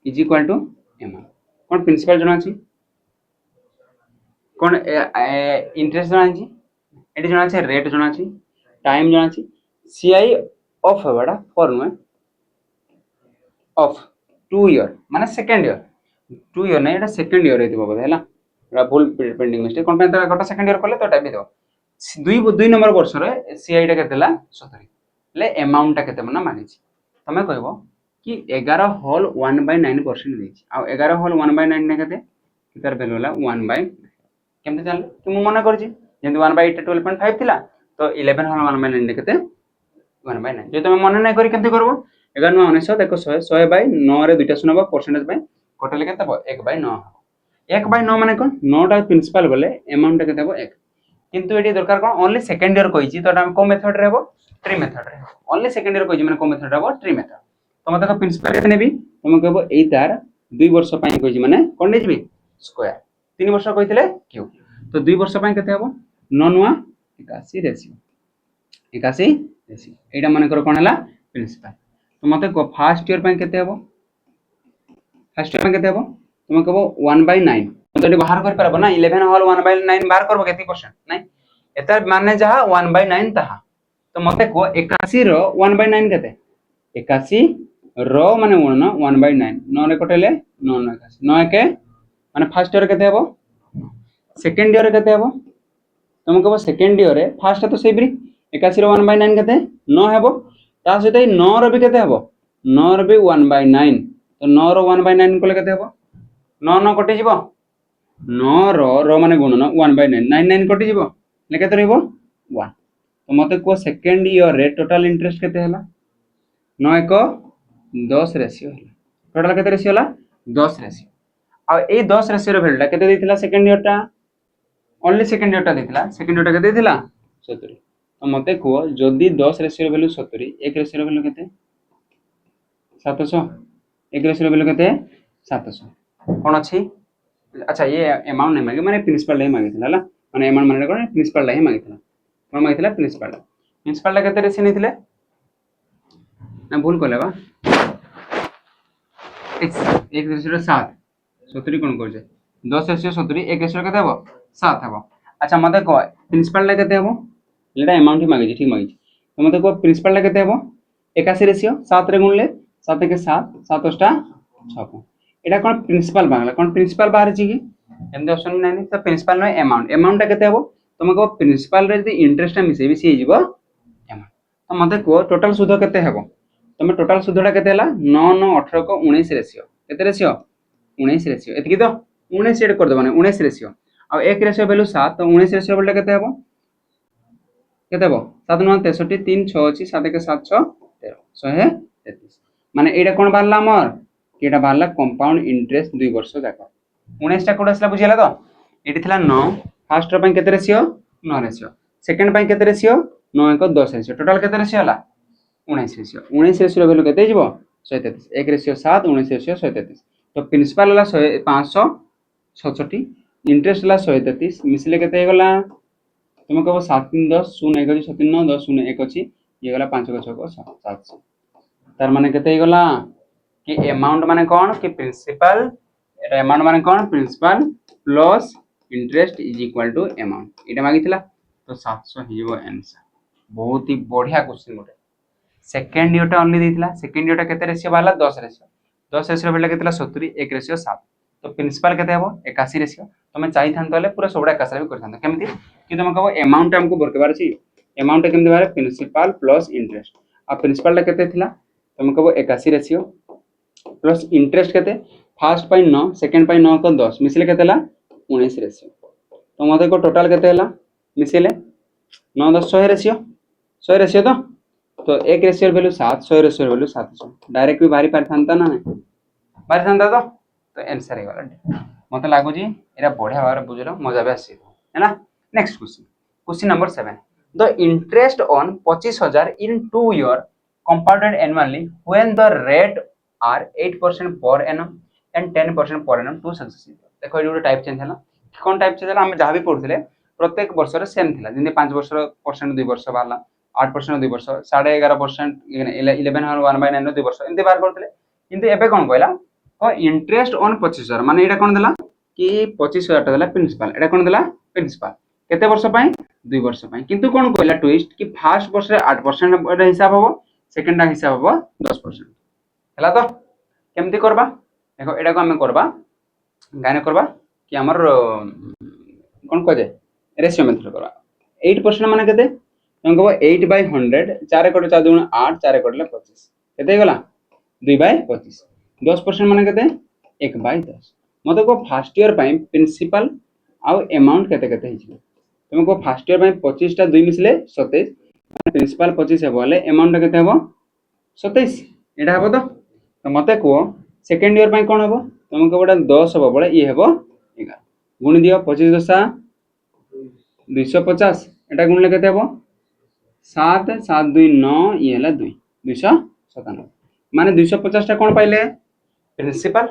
is equal to amount कोन प्रिंसिपल जणा छी कोन इंटरेस्ट जणा छी एटी जणा छी रेट जणा छी टाइम जणा छी सीआई ऑफ हेबाडा फॉर नुए ऑफ 2 ईयर माने सेकंड ईयर 2 ईयर नै एटा सेकंड ईयर हेतिबो बोले हला एटा फुल पेंडिंग मिस्टेक कोन पे गटा सेकंड ईयर करले तो एटा भी दो दुई नंबर वर्ष रे सीआई टा केतेला 70 ले अमाउंट टा केते मना मानि छी तमे कहबो कि 11 होल 1/9% देछि आ 11 होल 1/9 ने केते तार वैल्यू होला 1/9 केमते जानले कि मु मना करछि जेंति 1/8 12.5 थिला तो 11 होल 1/9 ने केते 1/9 जे तमे मना नै करी केमते करबो 11 9 19 देखो 100/9 रे दुइटा सुनबो परसेंटेज पे कटले केते हबो 1/9 1/9 माने कोन 9 टा प्रिंसिपल बोले अमाउंट केते हबो 1 किंतु एटी दरकार कोन ओनली सेकंड ईयर कहिछि तो हम को मेथड रे हबो ट्री मेथड रे ओनली सेकंड ईयर कहिछि माने को मेथड रे हबो ट्री मेथड तो मते को प्रिंसिपल केते नेबी तुम कहबो एई तार 2 वर्ष पई कहिछि माने कोन नेजिबी स्क्वायर 3 वर्ष कहितले क्यू तो 2 वर्ष पई केते हबो 9 9 81 रेशियो 81 रेशियो एटा माने कर कोन हला प्रिंसिपल तो मते को फर्स्ट ईयर पई केते हबो फर्स्ट ईयर पई केते हबो तुम कहबो 1/9 तो ये बाहर कर परबो ना 11 होल 1/9 बाहर करबो केती परसेंट नहीं एता माने जहा 1/9 ताहा तो मते को 81 रो 1/9 केते 81 रो माने 1/9 9 रे कटेले 9 9 81 9 के माने फर्स्ट ईयर केते हबो सेकंड ईयर केते हबो तुम कहबो सेकंड ईयर रे फर्स्ट तो सेबरी 81 रो 1/9 केते 9 हेबो ता सहित 9 रो भी केते हबो 9 रो भी 1/9 तो 9 रो 1/9 कोले केते हबो 9 9 कटि जीवो 9 रो माने गुणन 1/9 9 9 कटि जीवो ले केते रहबो 1 तो मते को सेकंड ईयर रे टोटल इंटरेस्ट केते हला 9 1 10 रेशियो हला टोटल केते रेशियो हला 10 रेशियो आ ए 10 रेशियो रे वैल्यूटा केते देथिला सेकंड ईयर टा ओनली सेकंड ईयर टा देथिला सेकंड ईयर टा केते देथिला 70 तो मते को जदी 10 रेशियो रे वैल्यू 70 1 रेशियो रे वैल्यू केते 700 1 रेशियो रे वैल्यू केते 700 कोन अछि अच्छा ये अमाउंट नहीं मांगे माने प्रिंसिपल लाई मांगे थला माने अमाउंट माने कोन प्रिंसिपल लाई मांगे थला कोन मांगे थला प्रिंसिपल ला केते रेशियो नहीं थिले ना भूल कोले बा 1 रेशियो 7 70 कोन कर जे 10 रेशियो 70 1 रेशियो केते हबो 7 हबो अच्छा मते को प्रिंसिपल ला केते हबो लेटा अमाउंट ही मांगे छी ठीक मांगे तो मते को प्रिंसिपल ला केते हबो 81 रेशियो 7 रे गुणले 7 के 7 7 8 6 एटा कोन प्रिंसिपल बांगला कोन प्रिंसिपल बाहर छी कि एमदे ऑप्शन नहीं तो प्रिंसिपल नो अमाउंट अमाउंट केते हबो तुम को प्रिंसिपल रे यदि इंटरेस्ट मिसे भी सी जीवो अमाउंट तो मते को टोटल सुध केते हबो तुम टोटल सुधडा केते हला 9 9 18 को 19 रेशियो केते रेशियो 19 रेशियो एतकी तो 19 एड कर दबो ने 19 रेशियो आ 1 रेशियो वैल्यू 7 तो 19 रेशियो वैल्यू केते हबो केते हबो 7 9 63 3 6 अछि 7 के 7 6 13 133 माने एटा कोन बारला हमर केटा बारला कंपाउंड इंटरेस्ट 2 वर्ष जाका 19 टा कोड असला बुझियला तो एटी थिला 9 फर्स्ट रो पई केते रेशियो 9 रेशियो सेकंड पई केते रेशियो 9 1 10 रेशियो टोटल केते रेशियो हला 19 रेशियो वैल्यू केते जीवो 133 1 रेशियो 7 19 रेशियो 133 तो प्रिंसिपल हला 566 इंटरेस्ट हला 133 मिसले केते गला तुम कहबो 7 3 10 0 1 6 3 9 10 0 1 अछि ये गला 5 6 को 700 तार माने केते गला कि अमाउंट माने कौन कि प्रिंसिपल अमाउंट माने कौन principal plus interest is equal to amount एटा मागितला तो 700 हिजो आंसर बहुत ही बढ़िया क्वेश्चन गोटे सेकंड ईयर टा ओनली देथिला सेकंड ईयर टा केते रेशियो बाला 10 रेशियो बेला केतेला 70 1 रेशियो 7 तो प्रिंसिपल केते हबो 81 रेशियो तमे चाहि थानतले पूरा सबडा 81 भी करथान केमति कि तुम कहबो अमाउंट हमको बरकेबार छी अमाउंट केमति बारे प्रिंसिपल प्लस इंटरेस्ट आ प्रिंसिपल टा केते थिला तुम कहबो 81 रेशियो प्लस इंटरेस्ट केते फर्स्ट पाई 9 सेकंड पाई 9 को 10 मिसले केतेला 19 रेशियो तो मते को टोटल केते हला मिसले 9 10 100 रेशियो तो 1 ratio value 7 100 ratio value 700 direct भी बाहरी पारथानता ना नहीं बाहरी थानता तो तो आंसर हे गला मते लागु जी एरा बढ़िया भाବରେ बुझलो मजा भी आसी है ना। Next question question number 7 the interest on 25,000 in 2 year compounded annually when the rate are 8% per annum and 10% per annum to successive देखो ये गोटे टाइप चेंज है कौन टाइप चेंज है आम जहाँ भी पढ़ुले प्रत्येक वर्ष सेम थिला जमी 5 वर्ष परसेंट 2 वर्ष बाहर 8% 2 वर्ष 11.5% 11 1/9 2 वर्ष एमती बाहर करते किंतु एबे कौन कहला इंटरेस्ट ऑन 25,000 माने एटा कौन देला कि 25,000 टा देला प्रिंसिपल एटा कौन देला प्रिंसिपल केते वर्ष पई 2 वर्ष पई किंतु कौन कहला ट्विस्ट कि फर्स्ट वर्ष रे 8% हिसाब हो सेकंड हिसाब हो 10% हला तो केमती करबा देखो एटा को हम करबा गाने करबा कि हमर कौन कह जाए रेशियो मेथड करबा 8% माने केते हम कहबो 8/100 4 कोट 4 गुण 8 4 कोट 25 केते गला 2/25 10% माने केते 1/10 मते को फर्स्ट ईयर पई प्रिंसिपल आ अमाउंट केते केते हिची तुम को फर्स्ट ईयर पई 25 टा 2 मिसले 27 प्रिंसिपल 25 हेबो ले अमाउंट केते हेबो 27 एटा हेबो तो मते को सेकंड ईयर पई कोन हेबो तुमको गोटा 10 हेबो बळे ई हेबो 11 गुण दियो 25 दशा 250 एटा गुण ले केते हेबो 7 7 2 9 ई हला 2 297 माने 250 टा कोन पाइले प्रिंसिपल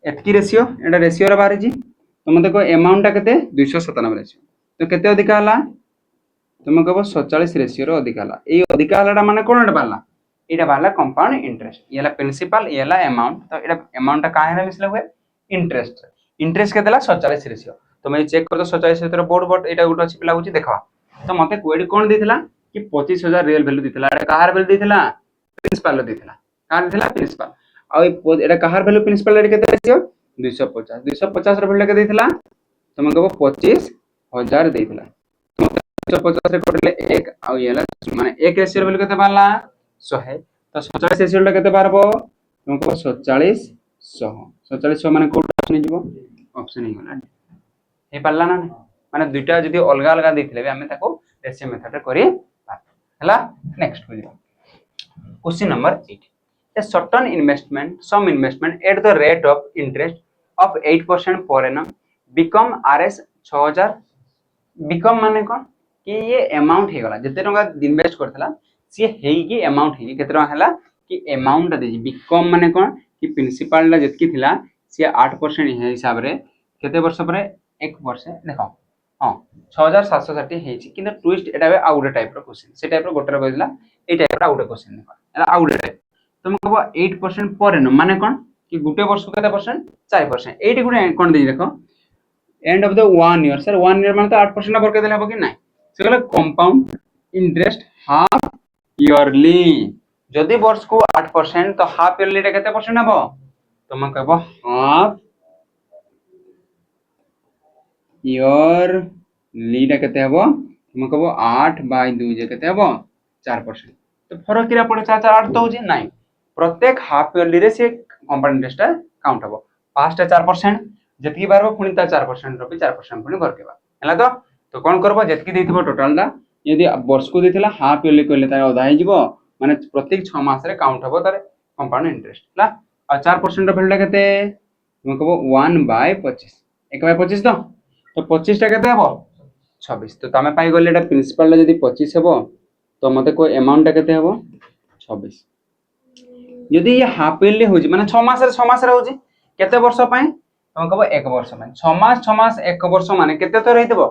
एतकी रेशियो एटा रेशियो रे बारे जी तो मते को अमाउंट टा केते 297 रेशियो तो केते अधिक हला तुम कहबो 47 रेशियो रो अधिक हला ए अधिक हलाटा माने कोन एटा बाला एटा बाला कंपाउंड इंटरेस्ट ये हला प्रिंसिपल ये हला अमाउंट तो एटा अमाउंट टा काहे रे मिसले हुए इंटरेस्ट इंटरेस्ट केते हला 47 रेशियो तुम चेक कर दो 47 रेशियो बोर्ड बोर्ड एटा गुट अछि लागु छी देखा तो मते कोएडी कोन देथिला कि 25,000 रियल वैल्यू देथिला एटा काहार वैल्यू देथिला प्रिंसिपल रो देथिला काहार देथिला प्रिंसिपल आ एटा काहार वैल्यू प्रिंसिपल रे केते रेशियो 250 250 रो वैल्यू केते देथिला तुम कहबो 25,000 देथिला 250 रे कोटले 1 आ येला माने 1 रेशियो वैल्यू केते बाला 100 तो 47 रेशियो टा केते बारबो तुम कहबो 47 100 माने कोड ऑप्शन जीवो ऑप्शन ही गला हे पारला ना माने दुईटा जदी अलग अलग देथिले हमें ताको रेशियो मेथड रे करी हला नेक्स्ट हो जीवो question number 8 a certain investment some investment at the rate of interest of 8% per annum become rs 6000 become माने कोन कि ये अमाउंट हे गला जते टका इन्वेस्ट करथला सी हेई की अमाउंट हे केते टका हला कि अमाउंट दे become माने कोन कि प्रिंसिपल ला जतकी थिला सी 8% हे हिसाब रे केते वर्ष परे 1 वर्ष देखो हां 6760 हेची किंतु ट्विस्ट एटा बे आउट टाइप रो क्वेश्चन से टाइप रो गोटर बजला ए टाइप रो आउट क्वेश्चन देखो एला आउट टाइप तुम कहबो 8% पर एनो माने कोन कि गुटे वर्ष केते परसेंट 4% 8 गुणे कोन दे देखो end of the 1 year sir 1 year माने तो 8% पर के देले हबो कि नाही से कहले कंपाउंड इंटरेस्ट हाफ ईयरली जदी वर्ष को 8% तो हाफ ईयरली रे केते परसेंट हबो तुम कहबो हाफ ईयरली रे केते हबो तुम कहबो 8/2 जे केते हबो 4% तो फरक किरा पड़े 4 4 8 तो होजे नाही प्रत्येक हाफ ईयरली रे से कंपाउंड इंटरेस्ट काउंट हबो फर्स्ट 4% जतकी बारबो पुनी ता 4% रो 4% पुनी भरकेबा हला तो कोन करबो जतकी देथिबो टोटल दा यदि वर्ष को देथिला हाफ ईयरली कहले ता अधा हे जिवो माने प्रत्येक 6 मास रे काउंट हबो तारे कंपाउंड इंटरेस्ट हला आ 4% रो वैल्यू केते तुम कहबो 1/25 1/25 तो 25 टा केते हबो 26 तो तमे पाई गले एटा प्रिंसिपल ला यदि 25 हबो तो मते को अमाउंट टा केते हबो 26 यदि ये हाफ ईयरली होजी माने 6 मास रे होजी केते वर्ष पय तुम कहबो 1 वर्ष पय 6 मास 1 वर्ष माने केते थर हेतबो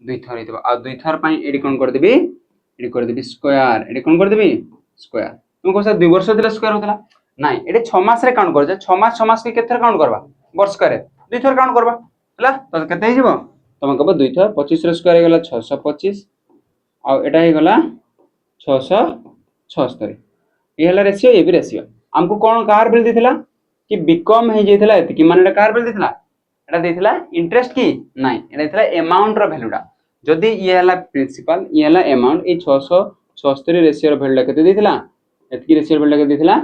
2 थर हेतबो आ 2 थर पय एडी कोन कर देबी स्क्वायर एडी कोन कर देबी स्क्वायर तुम कहबो सर 2 वर्ष दिले स्क्वायर होतला नाही एडी 6 मास रे काउंट कर जे 6 मास के केते थर काउंट करबा वर्ष करे 2 थर काउंट करबा हला तो केते हे जिवो तुम कहबो 2 थर 25 रे स्क्वायर हे गला 625 आ एटा हे गला 676 ये हला रेशियो ये भी रेशियो हमको कोन कार बिल दिथिला कि बिकम हे जेथिला एत कि माने कार बिल दिथिला एटा देथिला इंटरेस्ट की नाही एटा देथिला अमाउंट रो वैल्यूटा जदी ये हला प्रिंसिपल ये हला अमाउंट ए 676 रेशियो रो वैल्यू केते देथिला एत की रेशियो वैल्यू केते देथिला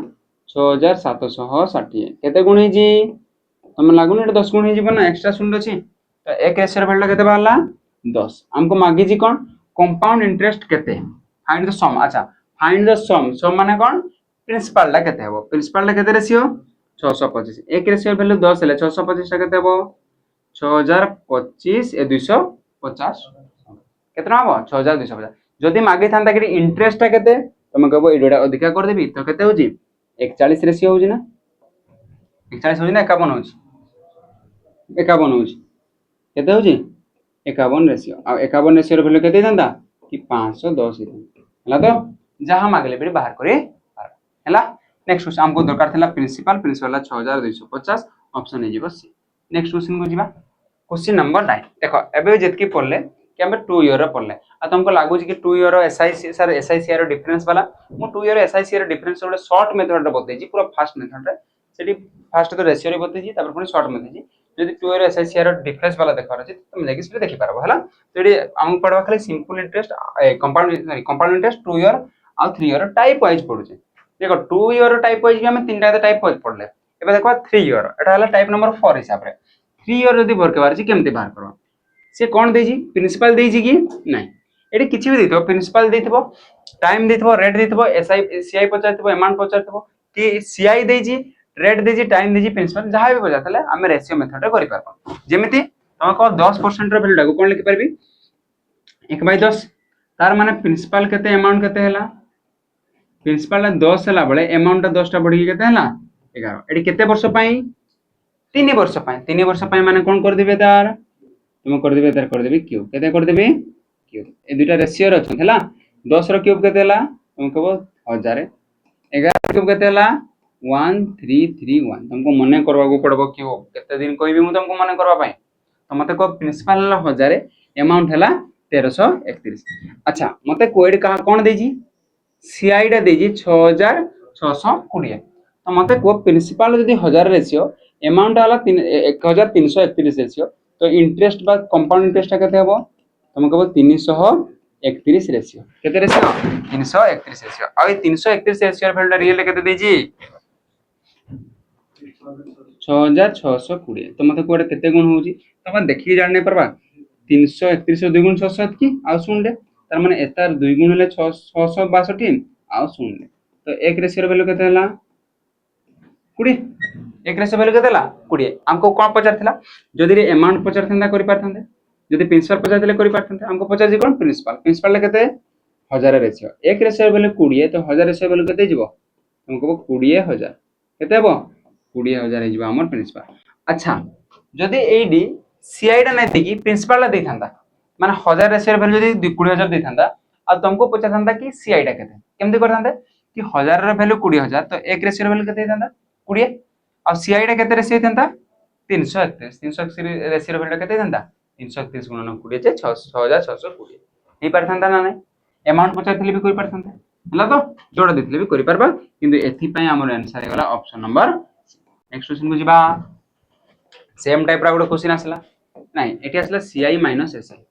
6760 केते गुण हे जी तुम लागुन एटा 10 गुण हे जीवन ना एक्स्ट्रा शून्य अछि तो एक रेशियो रो वैल्यू केते बाहला 10 हमको मागी जी कोन कंपाउंड इंटरेस्ट केते फाइंड द सम अच्छा फाइंड द सम माने कोन प्रिंसिपल ला केते हेबो प्रिंसिपल ला केते रेशियो 625 एक रेशियो वैल्यू 10 हेले 625 टा केते हबो 6025 ए 250 केतना हबो 6250 जदि मागे थांता कि इंटरेस्ट टा केते तमे कहबो एडोडा अधिका कर देबी तो केते होजी 41 रेशियो होजी ना 41 होजी ना 51 होजी 51 होजी केते होजी 51 रेशियो आ 51 रेशियो रो वैल्यू केते थांता कि 510 हला तो जहां मागले बेरी बाहर करे हला नेक्स्ट क्वेश्चन हमको दरकार थिला प्रिंसिपल प्रिंसिपल 6250 ऑप्शन हे जीवो सी नेक्स्ट क्वेश्चन को जीवा क्वेश्चन नंबर 9 देखो एबे जेतकी पढ़ले कि हम 2 ईयर पढ़ले आ तुमको लागु कि 2 ईयर एसआईसी सर एसआईसी रो डिफरेंस वाला मु 2 ईयर एसआईसी रो डिफरेंस रो शॉर्ट मेथड रे बतै जी पूरा फास्ट मेथड रे सेठी फास्ट तो रेशियो रे बतै जी तापर पुनी शॉर्ट मेथड जी जदि 2 ईयर एसआईसी रो डिफरेंस वाला देखा अछि तुम जाके से देखि पारबो हला सेठी हम पढ़वा खाली simple interest compound sorry compound interest 2 year आ 3 ईयर टाइप वाइज पढु छै देखो 2 ईयर टाइप वाइज भी हम तीनटा टाइप वाइज पढ़ले एबे देखो 3 ईयर एटा हला टाइप नंबर 4 हिसाब रे 3 ईयर जदि वर्क बार छी केमते बाहर करबा से कोन देजी प्रिंसिपल देजी कि नहीं एटी किछि भी देथो प्रिंसिपल देथबो टाइम देथबो रेट देथबो एसआई सीआई पचारथबो अमाउंट पचारथबो कि सीआई देजी रेट देजी टाइम देजी प्रिंसिपल जहां भी पचारथले हम रेशियो मेथड रे करि पारबो जेमिति तम को 10% रो वैल्यू डाको कोन लिखि परबी 1/10 तार माने प्रिंसिपल केते अमाउंट केते हला प्रिंसिपल 10 हला बळे अमाउंट 10 टा बढ़ी केते हला 11 एटी केते वर्ष पई 3 वर्ष पई 3 वर्ष पई माने कोन कर दिबे तार तुम कर देबे तार कर देबे क्यूब केते कर देबे क्यूब ए दुटा रेशियो रछ हला 10 रो क्यूब केते हला तुम कहबो 1000 11 क्यूब केते हला 1331 तुमको मने करबा को पड़बो क्यूब केते दिन कहबी मु तुमको मने करबा पई तो मते को प्रिंसिपल हला 1000 अमाउंट हला 1331 अच्छा मते कोड का कोन देजी सीआई डा देजी 6620 तो मते को प्रिंसिपल जदी 1000 रेशियो अमाउंट हला 1331 रेशियो तो इंटरेस्ट बा कंपाउंड इंटरेस्ट केते हबो तुम कहबो 331 रेशियो केते रेशियो 331 रेशियो आ 331 रेशियो वैल्यू रियल केते देजी 6620 तो मते कोडे केते गुण होउची तमे देखि जान नै परबा 331 2 गुण 600 की आ सुन ले तार माने एतार 2 गुण ले 662 आ सुन ले तो एक रेशियो वैल्यू केते हला 20 एक रेशियो वैल्यू केते हला 20 हमको कोन पचार थिला जदि रे अमाउंट पचार थंदा करि पारथंदे जदि प्रिंसिपल पचार दिले करि पारथंदे हमको पचार जी कोन प्रिंसिपल ले केते 1000 रेशियो एक रेशियो वैल्यू 20 तो 1000 रेशियो वैल्यू केते जीवो हमको 20000 केते हबो 20000 हे जीवो हमर प्रिंसिपल अच्छा जदि एडी सीआई डा नै देकी प्रिंसिपल ला दे थांदा माने 1000 रेशियो वैल्यू जदि 20000 दे थांदा आ तुमको पचार थांदा कि सीआई डा केते केमते कर थांदे कि 1000 रो वैल्यू 20000 तो एक रेशियो वैल्यू केते थांदा 20 आ सीआई डा केते रेशियो थांदा 331 रेशियो वैल्यू केते थांदा 331 गुणन 20 जे 6620 हे पार थांदा ना नै अमाउंट पचार थिले भी कोइ पार थांदा हला तो जोड़ा देथिले भी करि पारबा किंतु एथि पय हमर आंसर हे गला ऑप्शन नंबर नेक्स्ट क्वेश्चन को जिबा सेम टाइप रा गुड क्वेश्चन आसला नहीं एटी आसला सीआई माइनस एसआई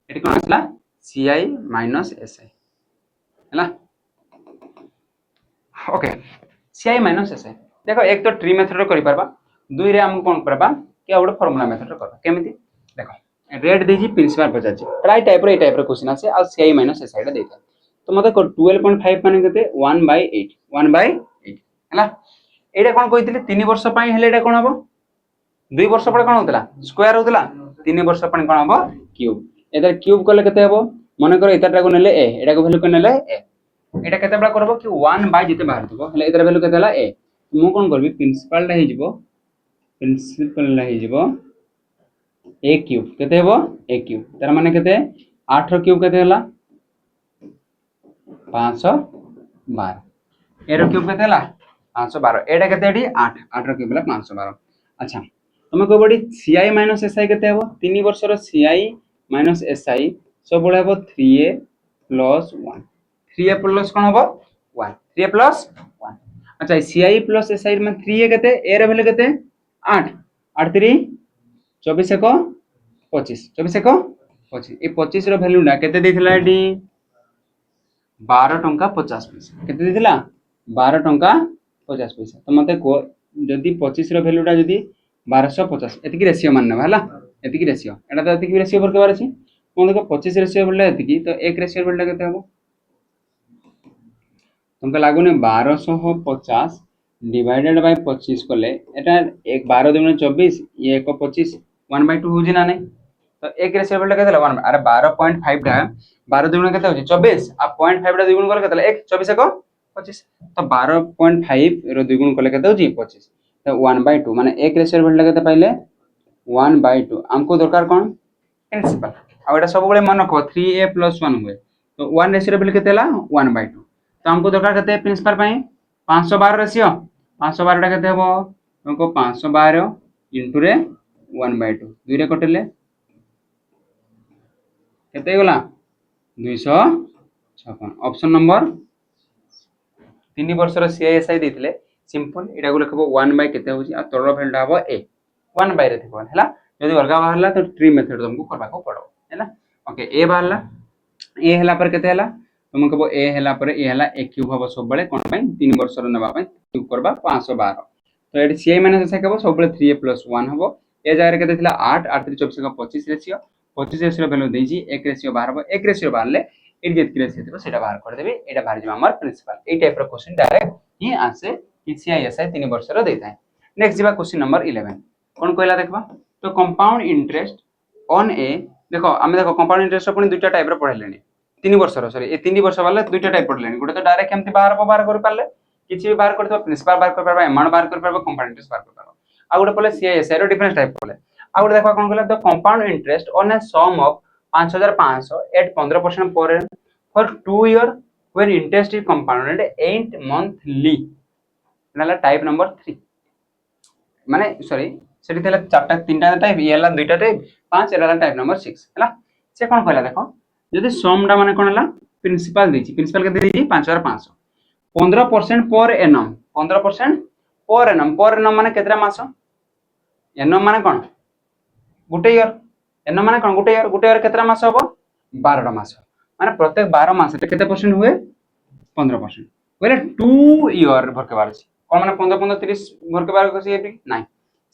एटी कोन आसला सीआई माइनस एसआई हला ओके सीआई माइनस एसआई देखो एक तो ट्री मेथड रो करि पारबा दुई रे हम कोन करबा कि आउड फार्मूला मेथड रो करबा केमिति देखो रेट देजी प्रिंसिपल पचार छी ट्राई टाइप रो क्वेश्चन आसे आ सीआई माइनस एसआई डा देता तो मते 12.5 माने केते 1/8 हला एडा कोन कहितले 3 वर्ष पई हेले एडा कोन हबो 2 वर्ष पळे कोन होतला स्क्वायर होतला 3 वर्ष पळे कोन हबो क्यूब एदा क्यूब करले केते हबो माने कर एताटा को नेले ए एडा को वैल्यू को नेले ए एडा केते बडा करबो कि 1 बाय जेते बाहर थबो हेले एतार वैल्यू केते हला ए मु कोन करबी प्रिंसिपल डा हे जिवो प्रिंसिपल ला हे जिवो a क्यूब केते हबो a क्यूब तार माने केते 8 रो क्यूब केते हला 512 a रो क्यूब केते हला 512 एडा केते एडी 8 8 रो क्यूब हला 512 अच्छा तुम को बडी सीआई माइनस एसआई केते हबो 3 वर्ष रो सीआई माइनस एसआई सब बळे हबो 3a प्लस 1 3a प्लस कोन हबो 1 3a प्लस 1 अच्छा सीआई प्लस एसआई में 3a केते a रो वैल्यू केते 8 8 3 24 एको 25 24 एको 25 ए 25 रो वैल्यू ना केते देथिला एडी 12 टंका 50 पैसा केते देथिला 12 टंका 50 पैसा तो मते को जदी 25 रो वैल्यू टा जदी 1250 एति की रेशियो मानना हला एति की रेशियो एटा तो एति की रेशियो पर केबार अछि कोन देखो 25 रेशियो बोलला एति की तो एक रेशियो बोलला केते हबो तुमको लागुने 1250 डिवाइडेड बाय 25 कले एटा एक 12 दुगुणे 24 ये 1 25 1/2 होजी ना नहीं तो एक रेशियो बेटा केते 1 अरे 12.5 टा 12 दुगुणे केते होजी 24 आ 0.5 टा दुगुण कले केते 1 24 1 25 तो 12.5 रो दुगुण कले केते होजी 25 तो 1/2 माने एक रेशियो बेटा केते पाइले 1/2 हमको दरकार कोन प्रिंसिपल आ एटा सब बेले मन रखो 3a + 1 हुए तो 1 रेशियो बेटा केते ला 1/2 तो हमको दरकार केते प्रिंसिपल पई 512 रेशियो 512 टा केते हबो हमको 512 इनटू रे 1/2 दुई रे कटले केते गला 256 ऑप्शन नंबर 3 वर्ष रो सीआईएसआई देथिले सिंपल एटा को लिखबो 1 बाय केते होची आ तोर फील्ड हबो a 1 बाय रे थिबो हैला जदी वर्गा बाहरला तो ट्री मेथड तुमको करबा को पड़ो हैला ओके a बाहरला a हैला पर केते हैला तुम कहबो a हैला पर a हैला a क्यूब हबो सब बेले कोन पई 3 वर्ष रो नेबा पई क्यूब करबा 512 तो एटी सीआई माइनस से कहबो सब बेले 3a + 1 हबो ए जाय रे केते थिला 8 8 3 24 का 25 रेशियो 25 रेशियो वैल्यू देजी एक रेशियो बाहर हबो एक रेशियो बाहरले एटी जेत रेशियो थिबो सेटा बाहर कर देबे एटा बाहर जिमा हमर प्रिंसिपल ए टाइप रो क्वेश्चन डायरेक्ट ही आसे सीआईएसआई 3 वर्ष रो देता है नेक्स्ट जिबा क्वेश्चन नंबर 11 कोन कहला देखबा तो कंपाउंड इंटरेस्ट ऑन ए देखो आमे देखो कंपाउंड इंटरेस्ट अपन दुटा टाइप रो पढलेनी 3 वर्ष रो सॉरी ए 3 वर्ष वाला दुटा टाइप पढलेनी गोटे तो डायरेक्ट केमति बाहर कर पाले किछि भी बाहर करथबा प्रिंसिपल बाहर कर पारबा अमाउंट बाहर कर पारबा कंपाउंड इंटरेस्ट बाहर कर पारबा आ गोटे पले सीआईएसआई रो डिफरेंस टाइप पले आ गोटे देखो कोन कहला the compound interest on a sum of 5500 at 15% पर annum for 2 year when interest is compounded 8 monthly नाला टाइप नंबर 3 माने सॉरी सेठी थला चारटा तीनटा टाइप ये हला दुईटा टाइप 5 एला टाइप नंबर 6 हला से कोन कहला देखो जदी सम डा माने कोन हला प्रिंसिपल देछि प्रिंसिपल के देछि 5500 15% पर एनम 15% पर एनम माने केतरा मास एनम माने कोन गुटे ईयर एनम माने कोन गुटे ईयर केतरा मास हबो 12 मास माने प्रत्येक 12 मास ते केते परसेंट हुए 15% बोले 2 ईयर भर के बार अछि कोन माने 15 15 30 भर के बार को से नाही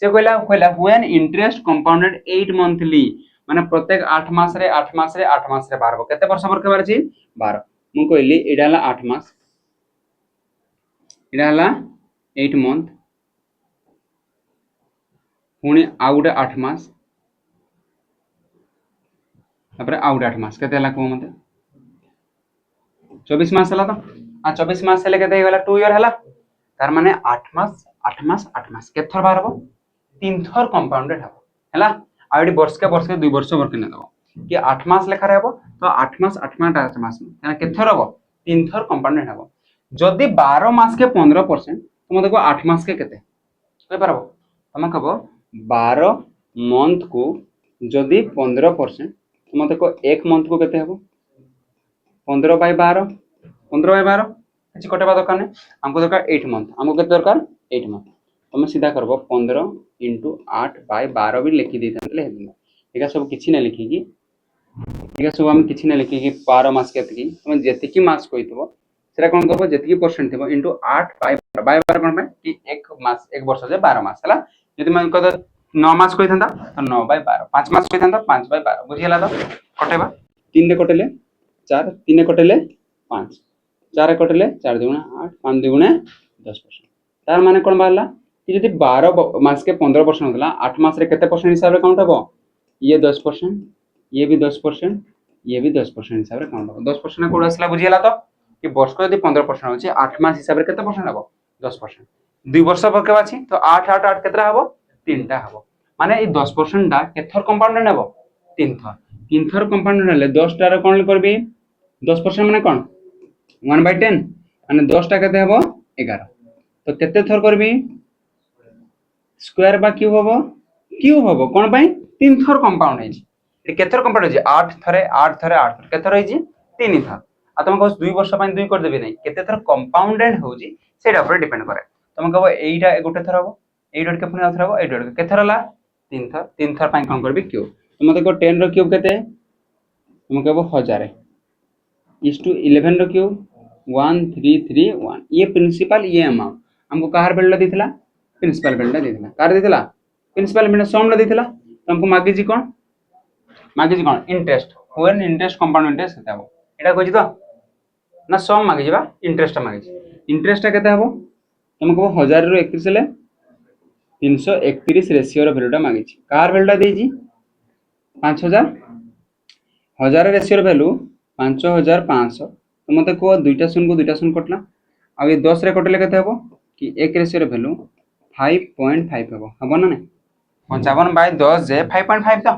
से कहला व्हेन इंटरेस्ट कंपाउंडेड 8 मंथली माने प्रत्येक 8 मास रे 8 मास रे 8 मास रे बारबो केते वर्ष भर के बार अछि 12 मु कहली एडा हला 8 मास एडा हला 8 मंथ पुणी आउडे 8 मास तापर आउडे 8 मास केते हला को मते 24 मास हला तो आ 24 मास हेले केते गला 2 ईयर हला तार माने 8 मास 8 मास 8 मास केथर बारबो 3 थर कंपाउंडेड हबो हला आइडी वर्ष के 2 वर्ष भर के ने दबो कि 8 मास लेखा रहबो तो 8 मास 8 मास 8 मास ना केथर हबो 3 थर कंपाउंडेड हबो जदी 12 मास के 15% तुम देखो 8 मास के केते कहि परबो तुम कहबो 12 मंथ को जदी 15% तुम देखो 1 मंथ को केते हबो 15/12 15/12 किछि कटेबा दरकार नै हमको दरकार 8 मंथ हमको केते दरकार 8 मंथ तुम सीधा करबो 15 * 8/12 भी लिखि देतले हेदिना एका सब किछि नै लिखि कि एका सब हम किछि नै लिखि कि 12 मास केते कि तुम जेति कि मास कहितबो सेरा कोन करबो जेति कि परसेंट थिबो इनटू 8/12 कोन पे कि 1 मास 1 वर्ष जे 12 मास हला यदि मन कद 9 मास कहिथंदा तो 9/12 5 मास कहिथंदा 5/12 बुझियला तो कटेबा 3 ने कटेले 4 3 ने कटेले 5 4 कटेले 4 दुगुना 8 5 दुगुना 10% तार माने कोन बाहला कि जदी 12 मास के 15% होतला 8 मास रे केते परसेंट हिसाब रे काउंट हबो ये 10% ये भी 10% ये भी 10% हिसाब रे काउंट हबो 10% कोड असला बुझियला तो कि वर्ष को यदि 15% होची 8 मास हिसाब रे केते परसेंट हबो 10% 2 वर्ष पर के बाछि तो 8 8 8 केतरा हबो 3 टा हबो माने ए 10% डा केथर कंपाउंडेड हबो 3 थर कंपाउंडेड हले 10 टा रे कोन करबी 10% माने कोन 1/10 माने 10 टा केते हबो 11 तो केते थर करबी स्क्वायर बा क्यूब हबो कोन पई 3 थर कंपाउंड हेजी ए केथर कंपाउंड हेजी 8 थरे 8 थरे 8 थर केथर हेजी 3 थर आ तुम कहो 2 वर्ष पई 2 कर देबे नै केते थर कंपाउंडेड होजी सेटा पर डिपेंड करे तुम कहो एईटा गुटे थर हबो एई डॉट के पुनी आथर हबो एई डॉट के केथर हला 3 थर पई कोन करबी क्यूब तुम देखो 10 रो क्यूब केते तुम कहबो 1000 इस टू 11 रो क्यूब 1331 ये प्रिंसिपल ये अमाउंट हमको कहार बेल्ला दिथिला प्रिंसिपल बेल्ला दिथिला कार दिथिला प्रिंसिपल बेल्ला सम ला दिथिला हमको मागी जी कोन interest when interest compound interest केते हबो एटा कहछि तो ना सम मागी जीबा इंटरेस्ट मागी इंटरेस्ट केते हबो तुमको 1000 रु 31 हेले 331 रेशियो रो वैल्यूटा मांगी कार वैल्यूटा देजी 5000 1000 रेशियो वैल्यू 5500 तो मते को दुईटा शून्य कटला आ ये 10 रे कटले केते हबो कि 1 रेशियो वैल्यू 5.5 हबो हबो ना नहीं 55 बाय 10 जे 5.5 तो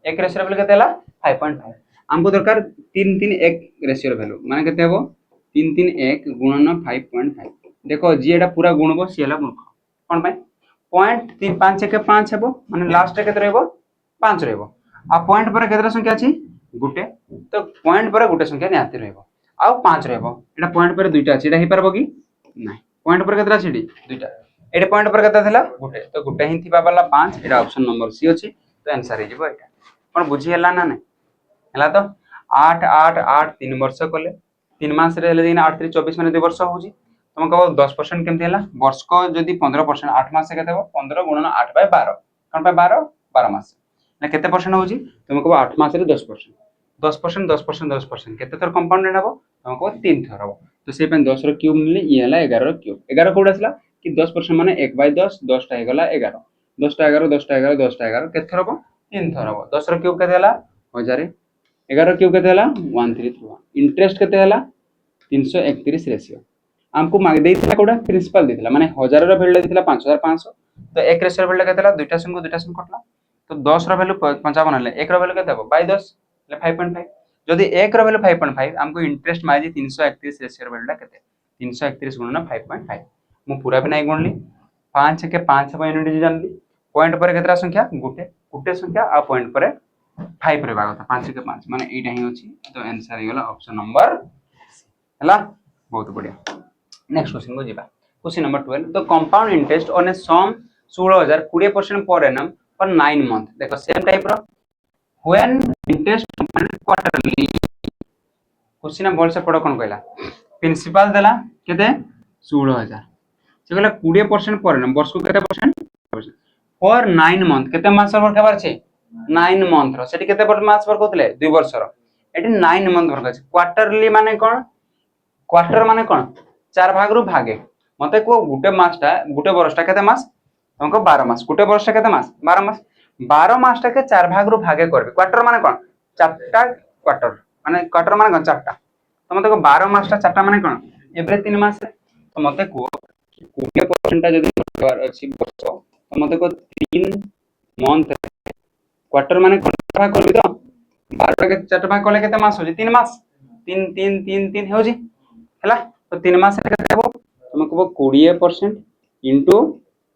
1 रेशियो वैल्यू केते हला 5.5 हमको दरकार 331 रेशियो वैल्यू माने केते हबो 331 गुणन 5.5 देखो जी एटा पूरा गुणबो सी हला मूर्ख कोन पाई पॉइंट 5 के 5 हेबो माने लास्ट रे केते रहबो 5 रहबो आ पॉइंट पर केतरा संख्या अछि गुटे तो पॉइंट पर गुटे संख्या निहाती रहबो आ 5 रहबो एटा पॉइंट पर दुईटा अछि एटा हि परबो कि नाही पॉइंट पर केतरा अछि दुईटा एटा पॉइंट पर केतरा थिला गुटे तो गुटे हि थिबा वाला 5 एटा ऑप्शन नंबर सी अछि तो आंसर हे जिवो एटा कोन बुझी हला ना नहीं हला तो 8 8 8 3 वर्ष कले 3 मास रे हेले दिन 8 3 24 माने 2 वर्ष होउची तुम कहो 10% केमती हला वर्ष को जदी 15% 8 मास केते हो 15 गुणन 8 बाय 12 कोन बाय 12 12 मास ना केते परसेंट होउची तुम कहो 8 मास रे 10% 10% 10% 10% केते थर कंपाउंडेड हबो तुम कहो 3 थर हबो तो से पेन 10 रो क्यूब मिले ई हला 11 रो क्यूब 11 कोड आसला कि 10% माने 1 बाय 10 10 टा हे गला 11 10 टा 11 10 टा 11 10 टा 11 केते थर हबो 3 थर हबो 10 रो क्यूब केते हला 1000 11 क्यूब केते हला 1331 इंटरेस्ट केते हला 331 रेशियो हमको मांग देइथिला कोडा प्रिंसिपल देइथिला माने 1000 रो वैल्यू देइथिला 5500 तो 1 रेशियो वैल्यू केतेला दुईटा शून्य कटला तो 10 रो वैल्यू 55 हले 1 रो वैल्यू केते हो बाय 10 ले 5.5 जदी 1 रो वैल्यू 5.5 हमको इंटरेस्ट माइजी 331 रेशियो वैल्यूटा केते 331 गुणन 5.5 मु पूरा भी नहीं गुणली 5 के 5 पर यूनिट जानली पॉइंट पर केतरा संख्या गुटे गुटे संख्या आ पॉइंट पर 5 रे बागता 5 के 5 माने एटा ही अछि तो आंसर हे गला ऑप्शन नंबर हला बहुत बढ़िया नेक्स्ट क्वेश्चन को जीवा question number 12 the compound interest on a sum 16000 20% per annum for 9 month देखो सेम टाइप रो when interest compound quarterly question बोल से पढ़ो कोन कहला प्रिंसिपल देला केते 16000 से कहला 20% पर एनम वर्ष को केते परसेंट फॉर 9 मंथ केते मास पर खबर छे 9 मंथ रो सेठी केते पर मास पर कोतले 2 वर्ष रो एठी 9 मंथ पर छै क्वार्टरली माने कोन क्वार्टर माने कोन 4 भाग रु भागे मते को गुटे मासटा गुटे वर्षटा केते मास हमको 12 मास गुटे वर्षटा केते मास 12 मास टा के 4 भाग रु भागे करबे क्वार्टर माने कोन चारटा क्वार्टर माने कोन चारटा तो मते को 12 मास टा चारटा माने कोन एवरे 3 मास तो मते को 20% टा जदी करबार अछि वर्ष तो मते को 3 मंथ क्वार्टर माने कोन भाग करबी तो 12 के 4 भाग करले केते मास होजी 3 मास 3 3 3 3 होजी हला तो 3 मास रे केते हबो तुमको 20% इंटू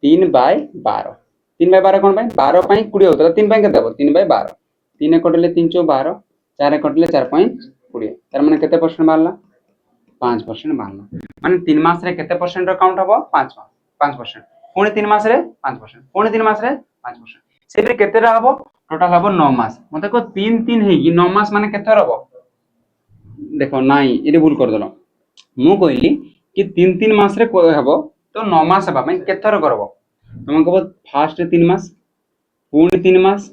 3 बाय 12 3 बाय 12 कोन बाय 12 पाई 20 होतला 3 पाई केते हबो 3 बाय 12 3 कटले 3 चो 12 4 कटले 4 पाई 20 तार माने केते परसेंट मारला 5% मारला माने 3 मास रे केते परसेंट रो काउंट हबो 5% पुणी 3 मास रे 5% पुणी 3 मास रे 5% सेबरे केते रा हबो टोटल हबो 9 मास मते को 3 3 हेगी 9 मास माने केते हबो देखो नाई इरे भूल कर देलो मु कहली कि 3 3 मास रे हबो तो 9 मास हबा में केथर करबो तुम कहबो फास्ट 3 मास पुणी 3 मास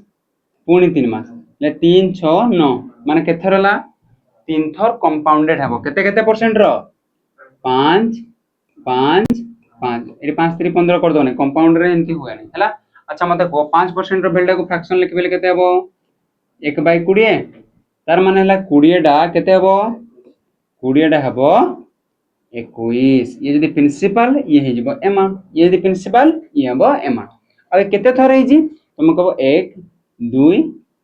पुणी 3 मास ले 3 6 9 माने केथर हला 3 थर कंपाउंडेड हबो केते केते परसेंट रो 5 5 5 एरे 5 3 15 कर दो ने कंपाउंड रे एंती हुए नहीं हला अच्छा मते को 5% रो वैल्यू को फ्रैक्शन लिखबेले केते हबो 1/20 तार माने हला 20 डा केते हबो 20 डा हबो 21 ये जदी प्रिंसिपल ये हे जबो अमाउंट ये जदी प्रिंसिपल ये हबो अमाउंट अब केते थर हे जी तुम कहबो 1 2